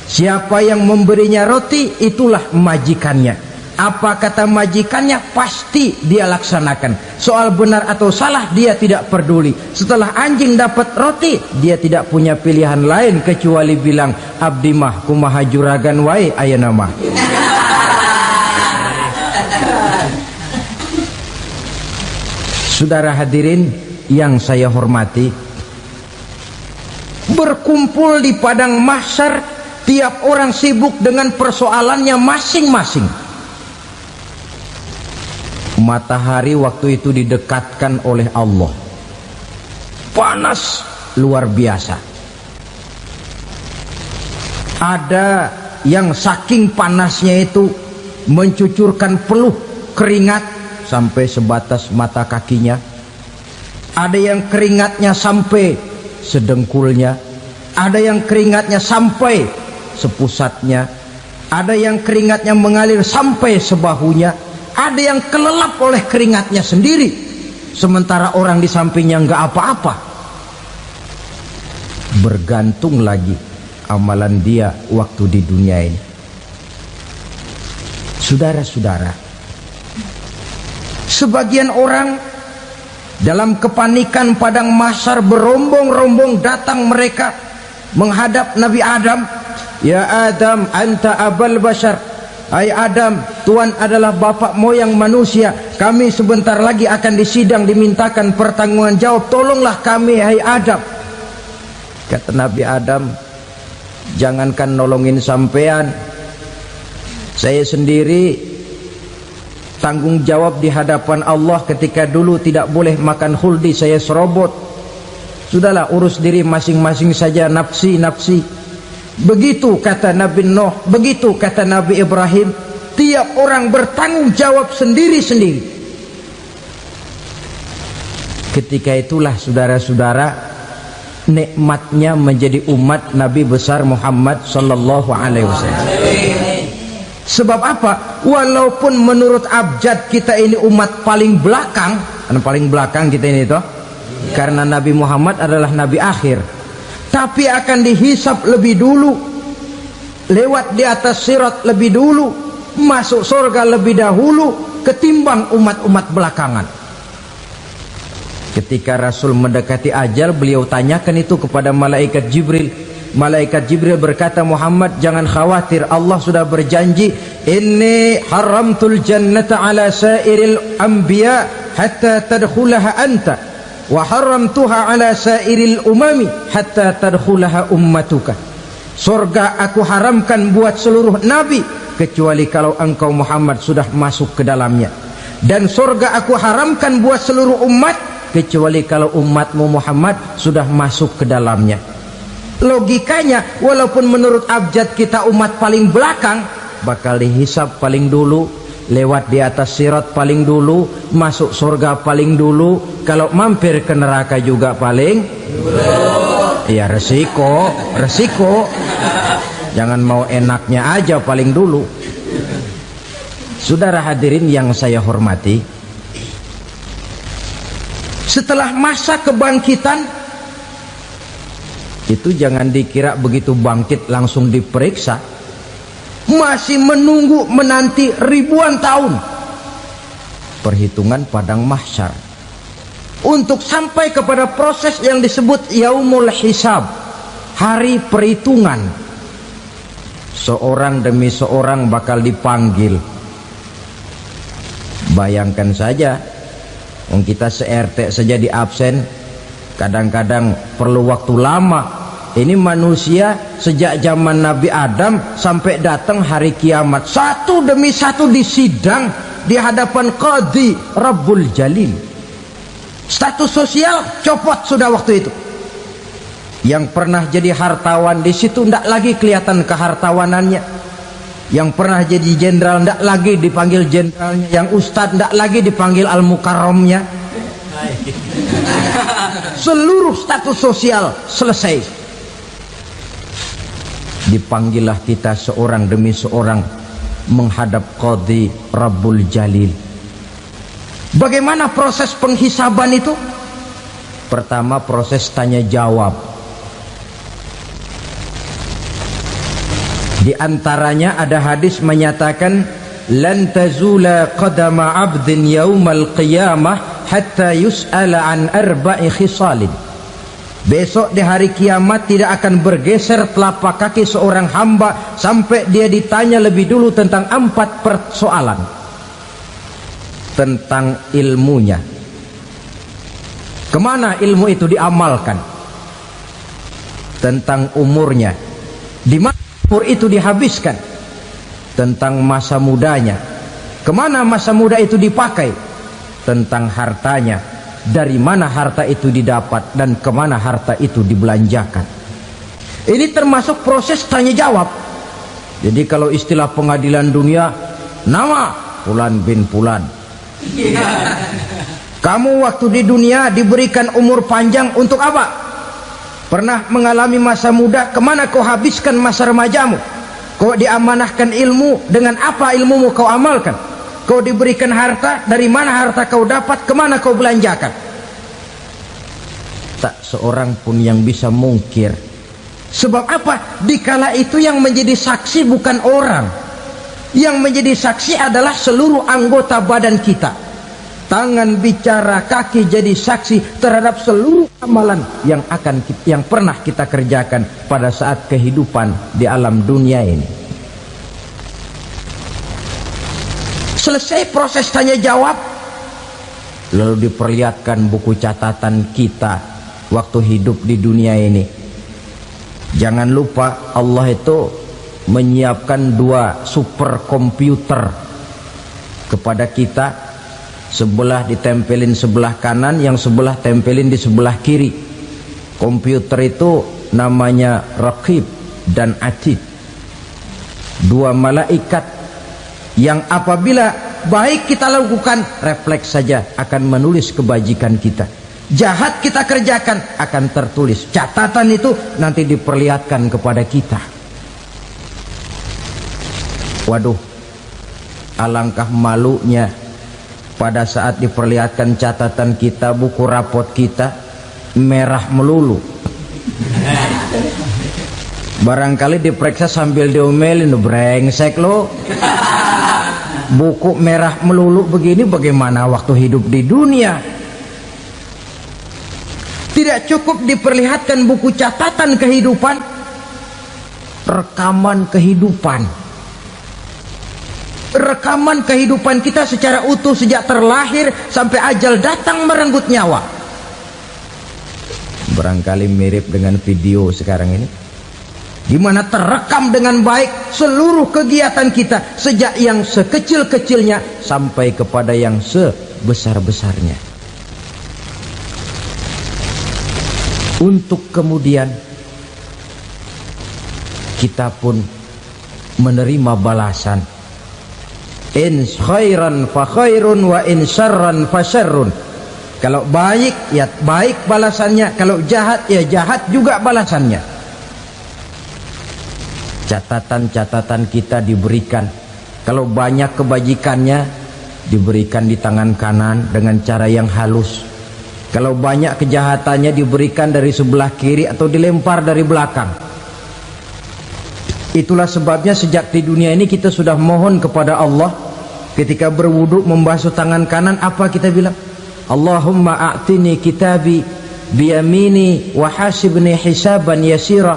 Speaker 2: Siapa yang memberinya roti, itulah majikannya. Apa kata majikannya pasti dia laksanakan. Soal benar atau salah dia tidak peduli. Setelah anjing dapat roti, dia tidak punya pilihan lain kecuali bilang, abdi mah kumaha juragan wae ayeuna mah. Saudara hadirin yang saya hormati, berkumpul di padang mahsyar, tiap orang sibuk dengan persoalannya masing-masing. Matahari waktu itu didekatkan oleh Allah, panas luar biasa. Ada yang saking panasnya itu mencucurkan peluh keringat sampai sebatas mata kakinya. Ada yang keringatnya sampai sedengkulnya, ada yang keringatnya sampai sepusatnya, ada yang keringatnya mengalir sampai sebahunya, ada yang kelelap oleh keringatnya sendiri, sementara orang di sampingnya nggak apa-apa. Bergantung lagi amalan dia waktu di dunia ini. Saudara-saudara, sebagian orang dalam kepanikan padang mahsyar berombong-rombong datang mereka menghadap Nabi Adam. Ya Adam, anta abal bashar. Hai Adam, Tuhan adalah bapak moyang manusia. Kami sebentar lagi akan disidang, dimintakan pertanggungan jawab. Tolonglah kami, hai Adam. Kata Nabi Adam, jangankan nolongin sampean, saya sendiri tanggung jawab di hadapan Allah ketika dulu tidak boleh makan khuldi, saya serobot. Sudahlah, urus diri masing-masing saja, nafsi. Begitu kata Nabi Nuh, begitu kata Nabi Ibrahim. Tiap orang bertanggung jawab sendiri-sendiri. Ketika itulah saudara-saudara, nikmatnya menjadi umat Nabi besar Muhammad sallallahu alaihi wasallam. Sebab apa? Walaupun menurut abjad kita ini umat paling belakang, paling belakang kita ini toh, karena Nabi Muhammad adalah Nabi akhir, tapi akan dihisap lebih dulu, lewat di atas sirat lebih dulu, masuk surga lebih dahulu ketimbang umat-umat belakangan. Ketika Rasul mendekati ajal, beliau tanyakan itu kepada malaikat Jibril. Malaikat Jibril berkata, Muhammad jangan khawatir, Allah sudah berjanji, inni haramtul jannata ala sairil anbiya hatta tadkhulaha anta wa haramtuha ala sairil umami hatta tadkhulaha ummatuka. Surga aku haramkan buat seluruh nabi kecuali kalau engkau Muhammad sudah masuk ke dalamnya, dan surga aku haramkan buat seluruh umat kecuali kalau umatmu Muhammad sudah masuk ke dalamnya. Logikanya, walaupun menurut abjad kita umat paling belakang, bakal dihisap paling dulu, lewat di atas sirat paling dulu, masuk surga paling dulu, kalau mampir ke neraka juga paling dulu. Ya resiko. Jangan mau enaknya aja paling dulu. Saudara hadirin yang saya hormati, setelah masa kebangkitan itu jangan dikira begitu bangkit langsung diperiksa, masih menunggu menanti ribuan tahun perhitungan padang mahsyar untuk sampai kepada proses yang disebut yaumul hisab, hari perhitungan. Seorang demi seorang bakal dipanggil. Bayangkan saja, kita se-RT saja di absen, kadang-kadang perlu waktu lama. Ini manusia sejak zaman Nabi Adam sampai datang hari kiamat, satu demi satu disidang di hadapan Qadhi Rabbul Jalil. Status sosial copot sudah waktu itu. Yang pernah jadi hartawan di situ tidak lagi kelihatan kehartawanannya. Yang pernah jadi jenderal tidak lagi dipanggil jenderalnya. Yang ustadz tidak lagi dipanggil al-mukarramnya. Seluruh status sosial selesai. Dipanggillah kita seorang demi seorang menghadap Qadhi Rabbul Jalil. Bagaimana proses penghisaban itu? Pertama, proses tanya jawab. Di antaranya ada hadis menyatakan, lan tazula qadama 'abdin yaumal qiyamah hatta yus'ala an arba'i khisalin. Besok di hari kiamat tidak akan bergeser telapak kaki seorang hamba sampai dia ditanya lebih dulu tentang 4 persoalan. Tentang ilmunya, kemana ilmu itu diamalkan. Tentang umurnya, di mana umur itu dihabiskan. Tentang masa mudanya, Kemana masa muda itu dipakai? Tentang hartanya, dari mana harta itu didapat dan kemana harta itu dibelanjakan. Ini termasuk proses tanya jawab. Jadi kalau istilah pengadilan dunia, nama Fulan bin Fulan. Kamu waktu di dunia diberikan umur panjang untuk apa? Pernah mengalami masa muda, kemana kau habiskan masa remajamu? Kau diamanahkan ilmu, dengan apa ilmumu kau amalkan? Kau diberikan harta, dari mana harta kau dapat, kemana kau belanjakan? Tak seorang pun yang bisa mungkir. Sebab apa? Dikala itu yang menjadi saksi bukan orang. Yang menjadi saksi adalah seluruh anggota badan kita. Tangan bicara, kaki jadi saksi terhadap seluruh amalan yang pernah kita kerjakan pada saat kehidupan di alam dunia ini. Selesai proses tanya jawab, lalu diperlihatkan buku catatan kita waktu hidup di dunia ini. Jangan lupa Allah itu menyiapkan 2 superkomputer kepada kita. Sebelah ditempelin sebelah kanan, yang sebelah tempelin di sebelah kiri. Komputer itu namanya Raqib dan Atid, 2 malaikat yang apabila baik kita lakukan, refleks saja akan menulis kebajikan kita. Jahat kita kerjakan, akan tertulis. Catatan itu nanti diperlihatkan kepada kita. Waduh, alangkah malunya pada saat diperlihatkan catatan kita, buku rapot kita merah melulu. Barangkali diperiksa sambil diomelin, brengsek lo. Buku merah melulu begini, bagaimana waktu hidup di dunia? Tidak cukup diperlihatkan buku catatan kehidupan, rekaman kehidupan. Rekaman kehidupan kita secara utuh sejak terlahir sampai ajal datang merenggut nyawa. Barangkali mirip dengan video sekarang ini, di mana terekam dengan baik seluruh kegiatan kita, sejak yang sekecil-kecilnya sampai kepada yang sebesar-besarnya. Untuk kemudian kita pun menerima balasan. In khairan fa khairun wa in syarran fa syarrun. Kalau baik ya baik balasannya, kalau jahat ya jahat juga balasannya. Catatan-catatan kita diberikan. Kalau banyak kebajikannya diberikan di tangan kanan dengan cara yang halus. Kalau banyak kejahatannya diberikan dari sebelah kiri atau dilempar dari belakang. Itulah sebabnya sejak di dunia ini kita sudah mohon kepada Allah. Ketika berwudu membasuh tangan kanan, apa kita bilang? Allahumma a'tini kitabi biyamini wa hasibni hisaban yasira.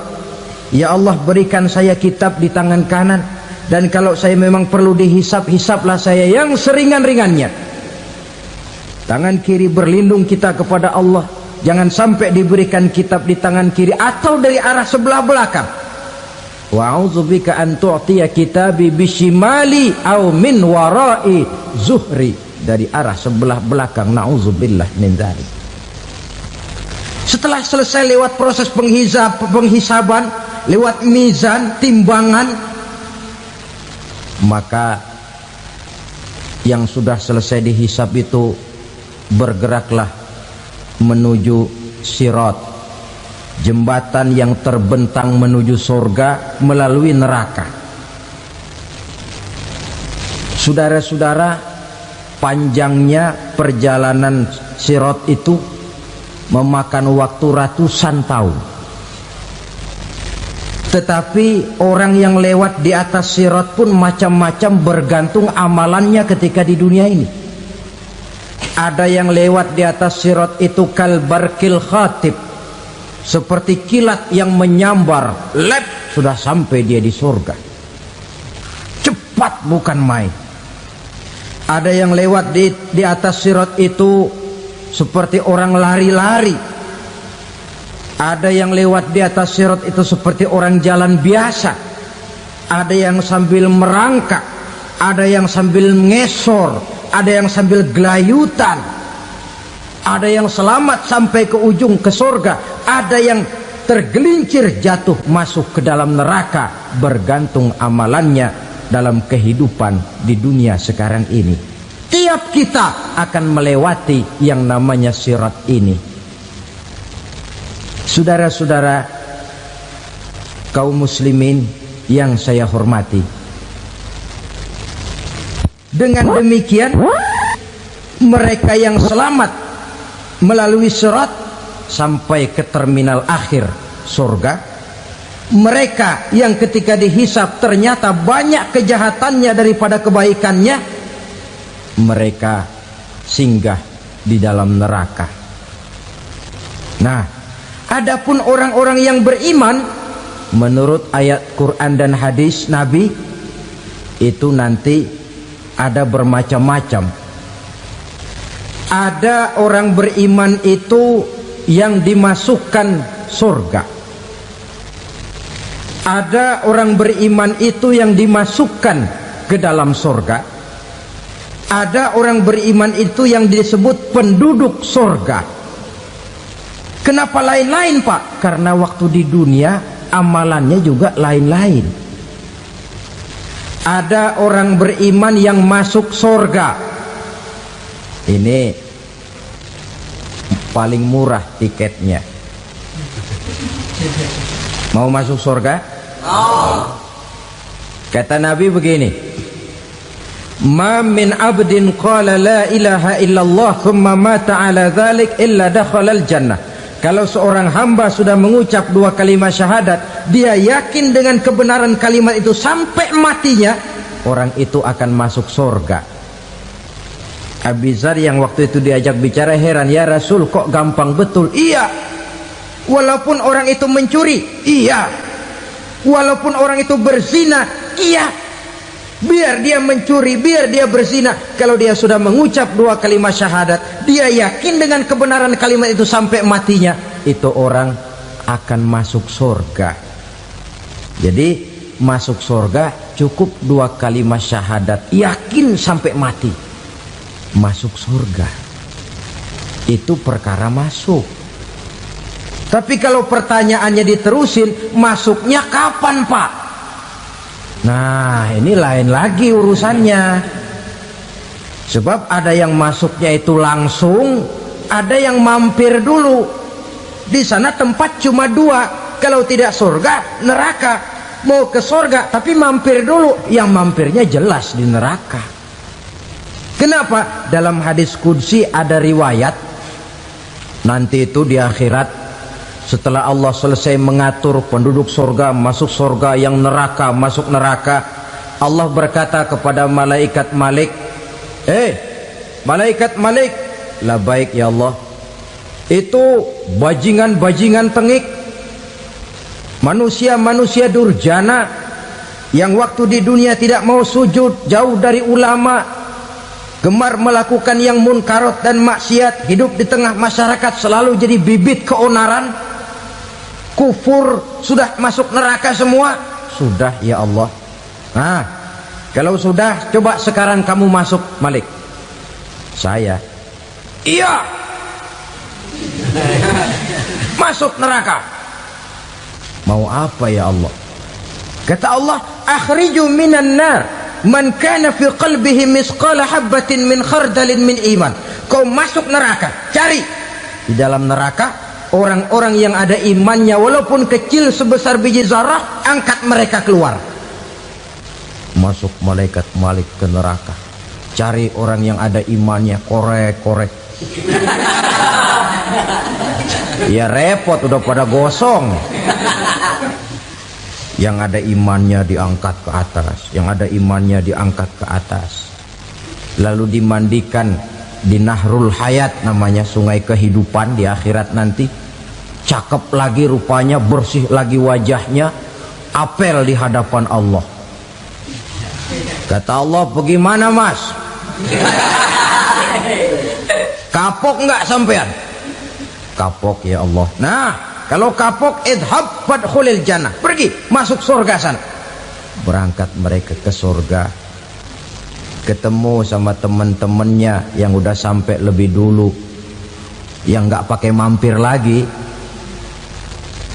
Speaker 2: Ya Allah, berikan saya kitab di tangan kanan, dan kalau saya memang perlu dihisap, hisaplah saya yang seringan-ringannya. Tangan kiri berlindung kita kepada Allah, jangan sampai diberikan kitab di tangan kiri atau dari arah sebelah belakang. Wa a'udzubika an tu'tiya kitabi bishimali aw min wara'i zuhri, dari arah sebelah belakang. Na'udzubillah min dzalik. Setelah selesai lewat proses penghisaban, lewat mizan, timbangan, maka yang sudah selesai dihisab itu bergeraklah menuju sirat, jembatan yang terbentang menuju surga melalui neraka. Saudara-saudara, panjangnya perjalanan sirat itu memakan waktu ratusan tahun. Tetapi orang yang lewat di atas sirat pun macam-macam, bergantung amalannya ketika di dunia ini. Ada yang lewat di atas sirat itu kalbarkil khatib, seperti kilat yang menyambar, lep, sudah sampai dia di surga. Cepat bukan main. Ada yang lewat di atas sirat itu seperti orang lari-lari. Ada yang lewat di atas sirat itu seperti orang jalan biasa. Ada yang sambil merangkak. ada yang sambil ngesor, ada yang sambil gelayutan, ada yang selamat sampai ke ujung ke surga, ada yang tergelincir jatuh masuk ke dalam neraka, bergantung amalannya dalam kehidupan di dunia sekarang ini. Tiap kita akan melewati yang namanya sirat ini. Saudara-saudara kaum muslimin yang saya hormati, dengan demikian mereka yang selamat melalui sirat sampai ke terminal akhir surga, mereka yang ketika dihisab ternyata banyak kejahatannya daripada kebaikannya, mereka singgah di dalam neraka. Nah, adapun orang-orang yang beriman menurut ayat Quran dan hadis Nabi itu nanti ada bermacam-macam. Ada orang beriman itu yang dimasukkan surga. Ada orang beriman itu yang dimasukkan ke dalam surga. Ada orang beriman itu yang disebut penduduk surga. Kenapa lain-lain, Pak? Karena waktu di dunia amalannya juga lain-lain. Ada orang beriman yang masuk surga. Ini paling murah tiketnya. Mau masuk surga? Kata Nabi begini, ma min abdin qala la ilaha illallah thumma mata ala dhalik illa dakhalal jannah. Kalau seorang hamba sudah mengucap dua kalimat syahadat, dia yakin dengan kebenaran kalimat itu sampai matinya, orang itu akan masuk surga. Abi Dzar yang waktu itu diajak bicara heran, ya Rasul kok gampang betul? Iya, walaupun orang itu mencuri, iya, walaupun orang itu berzina, iya, biar dia mencuri, biar dia berzina, kalau dia sudah mengucap dua kalimat syahadat, dia yakin dengan kebenaran kalimat itu sampai matinya, itu orang akan masuk surga. Jadi masuk surga cukup dua kalimat syahadat, yakin sampai mati, masuk surga. Itu perkara masuk. Tapi kalau pertanyaannya diterusin, masuknya kapan, Pak? Nah, ini lain lagi urusannya. Sebab ada yang masuknya itu langsung, ada yang mampir dulu. Di sana tempat cuma dua, kalau tidak surga, neraka. Mau ke surga tapi mampir dulu, yang mampirnya jelas di neraka. Kenapa? Dalam hadis qudsi ada riwayat, nanti itu di akhirat, setelah Allah selesai mengatur penduduk surga masuk surga, yang neraka masuk neraka, Allah berkata kepada malaikat Malik, malaikat Malik, labaik ya Allah. Itu bajingan-bajingan tengik, manusia-manusia durjana yang waktu di dunia tidak mau sujud, jauh dari ulama, gemar melakukan yang munkarat dan maksiat, hidup di tengah masyarakat selalu jadi bibit keonaran, kufur, sudah masuk neraka semua. Sudah ya Allah. Nah, kalau sudah, coba sekarang kamu masuk, Malik. Saya, iya, masuk neraka. Mau apa ya Allah? Kata Allah, akhriju minan nar man kana fi qalbihi misqala habbatin min khardalin min iman. Kau masuk neraka, cari di dalam neraka orang-orang yang ada imannya walaupun kecil sebesar biji zarah, angkat mereka keluar. Masuk malaikat Malik ke neraka, cari orang yang ada imannya, korek-korek. Ya repot, udah pada gosong. Yang ada imannya diangkat ke atas, yang ada imannya diangkat ke atas, lalu dimandikan di Nahrul Hayat, namanya sungai kehidupan di akhirat nanti. Cakep lagi rupanya, bersih lagi wajahnya, apel di hadapan Allah. Kata Allah, bagaimana mas? Kapok nggak sampean? Kapok ya Allah. Nah, kalau kapok, idhab fadkhulil jannah, pergi masuk surga sana. Berangkat mereka ke surga. ketemu sama teman-temannya yang udah sampai lebih dulu, yang nggak pakai mampir lagi.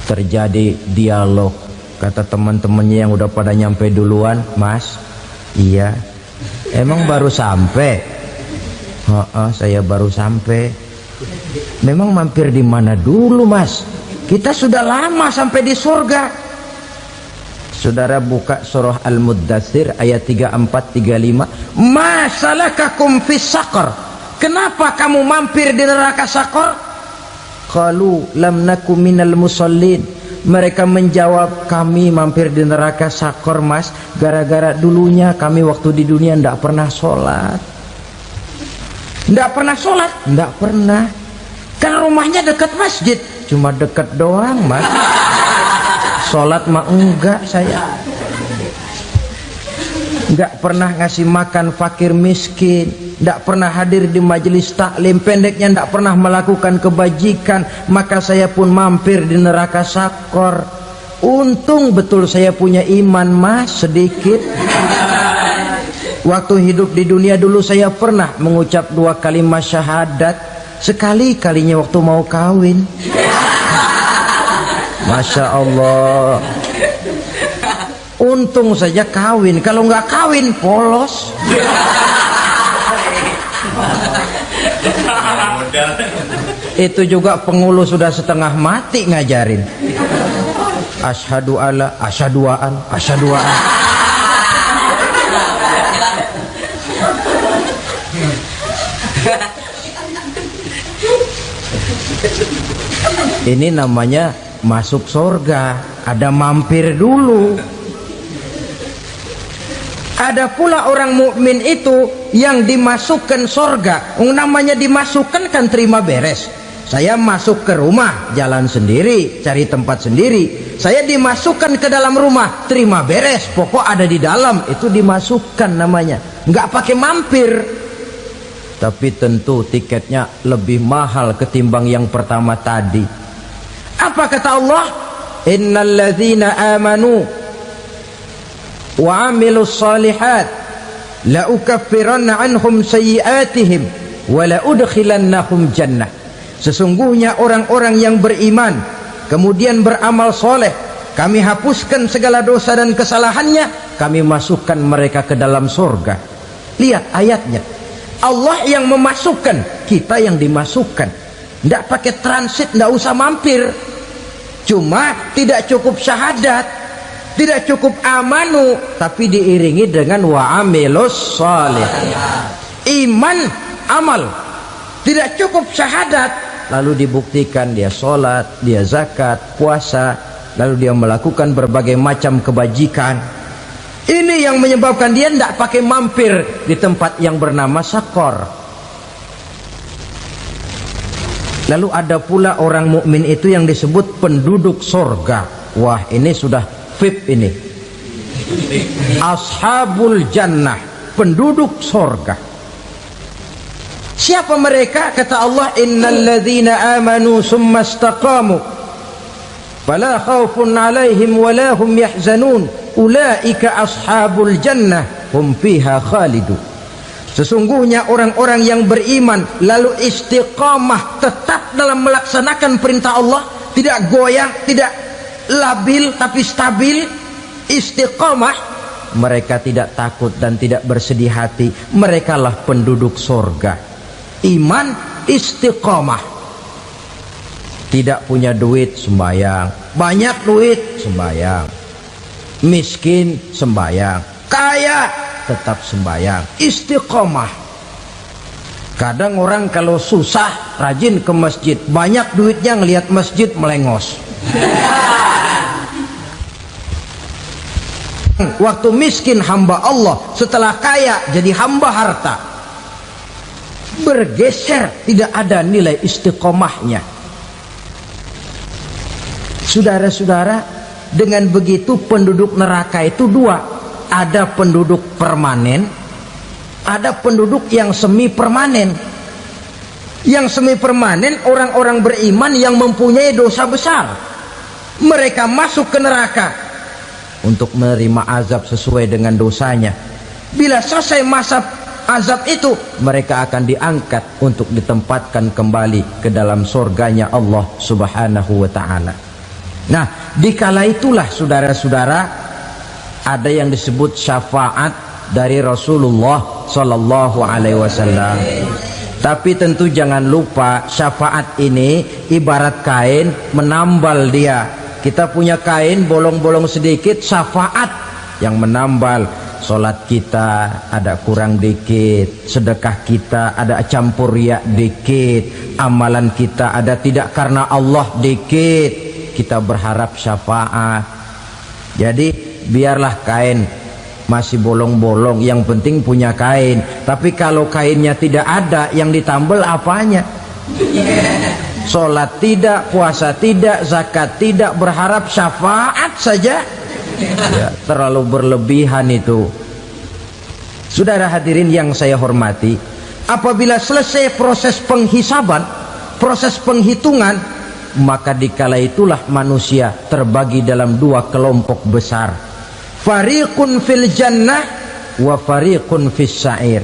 Speaker 2: Terjadi dialog. Kata teman-temannya yang udah pada nyampe duluan, "Mas, iya, emang baru sampai?" Saya baru sampai." "Memang mampir di mana dulu, Mas? Kita sudah lama sampai di surga." Saudara buka surah Al-Muddatsir ayat 34-35. "Ma salakakum fis saqar?" Kenapa kamu mampir di neraka Saqar? Qalu lam naku minal musallin. Mereka menjawab, kami mampir di neraka Saqar, Mas, gara-gara dulunya kami waktu di dunia ndak pernah sholat. Ndak pernah sholat? Ndak pernah. Kan rumahnya dekat masjid. Cuma dekat doang, Mas. Sholat mah enggak saya. Enggak pernah ngasih makan fakir miskin, enggak pernah hadir di majelis taklim, pendeknya enggak pernah melakukan kebajikan, maka saya pun mampir di neraka Saqar. Untung betul saya punya iman, Mas, sedikit. Waktu hidup di dunia dulu saya pernah mengucap 2 kalimat syahadat, sekali-kalinya waktu mau kawin. Masya Allah. Untung saja kawin, kalau nggak kawin polos. Itu juga pengulu sudah setengah mati ngajarin. Asyhadu alla, asyaduaan, asyaduaan. Ini namanya masuk surga, ada mampir dulu. Ada pula orang mukmin itu yang dimasukkan surga. Namanya dimasukkan kan terima beres. Saya masuk ke rumah, jalan sendiri, cari tempat sendiri. Saya dimasukkan ke dalam rumah, terima beres, pokok ada di dalam, itu dimasukkan namanya. Nggak pakai mampir. Tapi tentu tiketnya lebih mahal ketimbang yang pertama tadi. Apa kata Allah? Innal ladzina amanu wa amilus salihat la ukaffiranna anhum sayyi'atihim wa la udkhilannahum jannah. Sesungguhnya orang-orang yang beriman kemudian beramal soleh, kami hapuskan segala dosa dan kesalahannya, kami masukkan mereka ke dalam surga. Lihat ayatnya, Allah yang memasukkan, kita yang dimasukkan. Tidak pakai transit, tidak usah mampir. Cuma tidak cukup syahadat, tidak cukup amanu, tapi diiringi dengan wa'amilus salih. Iman, amal. Tidak cukup syahadat, lalu dibuktikan dia sholat, dia zakat, puasa, lalu dia melakukan berbagai macam kebajikan. Ini yang menyebabkan dia tidak pakai mampir di tempat yang bernama Saqar. Lalu ada pula orang mukmin itu yang disebut penduduk surga. Wah, ini sudah VIP ini. Ashabul jannah, penduduk surga. Siapa mereka? Kata Allah, innal ladzina amanu summa istaqamu fala khaufun alaihim wala hum yahzanun ulaika ashabul jannah hum fiha khalidun. Sesungguhnya orang-orang yang beriman lalu istiqamah, tetap dalam melaksanakan perintah Allah, tidak goyang, tidak labil tapi stabil, istiqamah, mereka tidak takut dan tidak bersedih hati. Merekalah penduduk surga. Iman, istiqamah. Tidak punya duit, sembayang. Banyak duit, sembayang. Miskin, sembayang. Kaya, tetap sembayang. Istiqamah. Kadang orang kalau susah rajin ke masjid, banyak duitnya ngelihat masjid melengos. Waktu miskin hamba Allah, setelah kaya jadi hamba harta. Bergeser, tidak ada nilai istiqomahnya. Saudara-saudara, dengan begitu penduduk neraka itu dua. Ada penduduk permanen, ada penduduk yang semi permanen. Yang semi permanen orang-orang beriman yang mempunyai dosa besar. Mereka masuk ke neraka untuk menerima azab sesuai dengan dosanya. Bila selesai masa azab itu, mereka akan diangkat untuk ditempatkan kembali ke dalam surganya Allah Subhanahu wa ta'ala. Nah, dikala itulah saudara-saudara, ada yang disebut syafaat dari Rasulullah sallallahu alaihi wasallam. Tapi tentu jangan lupa, syafaat ini ibarat kain menambal dia. Kita punya kain bolong-bolong sedikit, syafaat yang menambal. Solat kita ada kurang dikit, sedekah kita ada campur riak dikit, amalan kita ada tidak karena Allah dikit, kita berharap syafaat. Jadi biarlah kain masih bolong-bolong, yang penting punya kain. Tapi kalau kainnya tidak ada, yang ditambal apanya? Solat tidak, puasa tidak, zakat tidak, berharap syafaat saja. Ya, terlalu berlebihan itu. Saudara hadirin yang saya hormati, apabila selesai proses penghisaban, proses penghitungan, maka dikala itulah manusia terbagi dalam dua kelompok besar. Fariqun fil jannah wa fariqun fis sa'ir.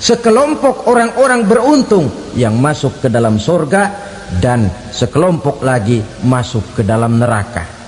Speaker 2: Sekelompok orang-orang beruntung yang masuk ke dalam surga, dan sekelompok lagi masuk ke dalam neraka.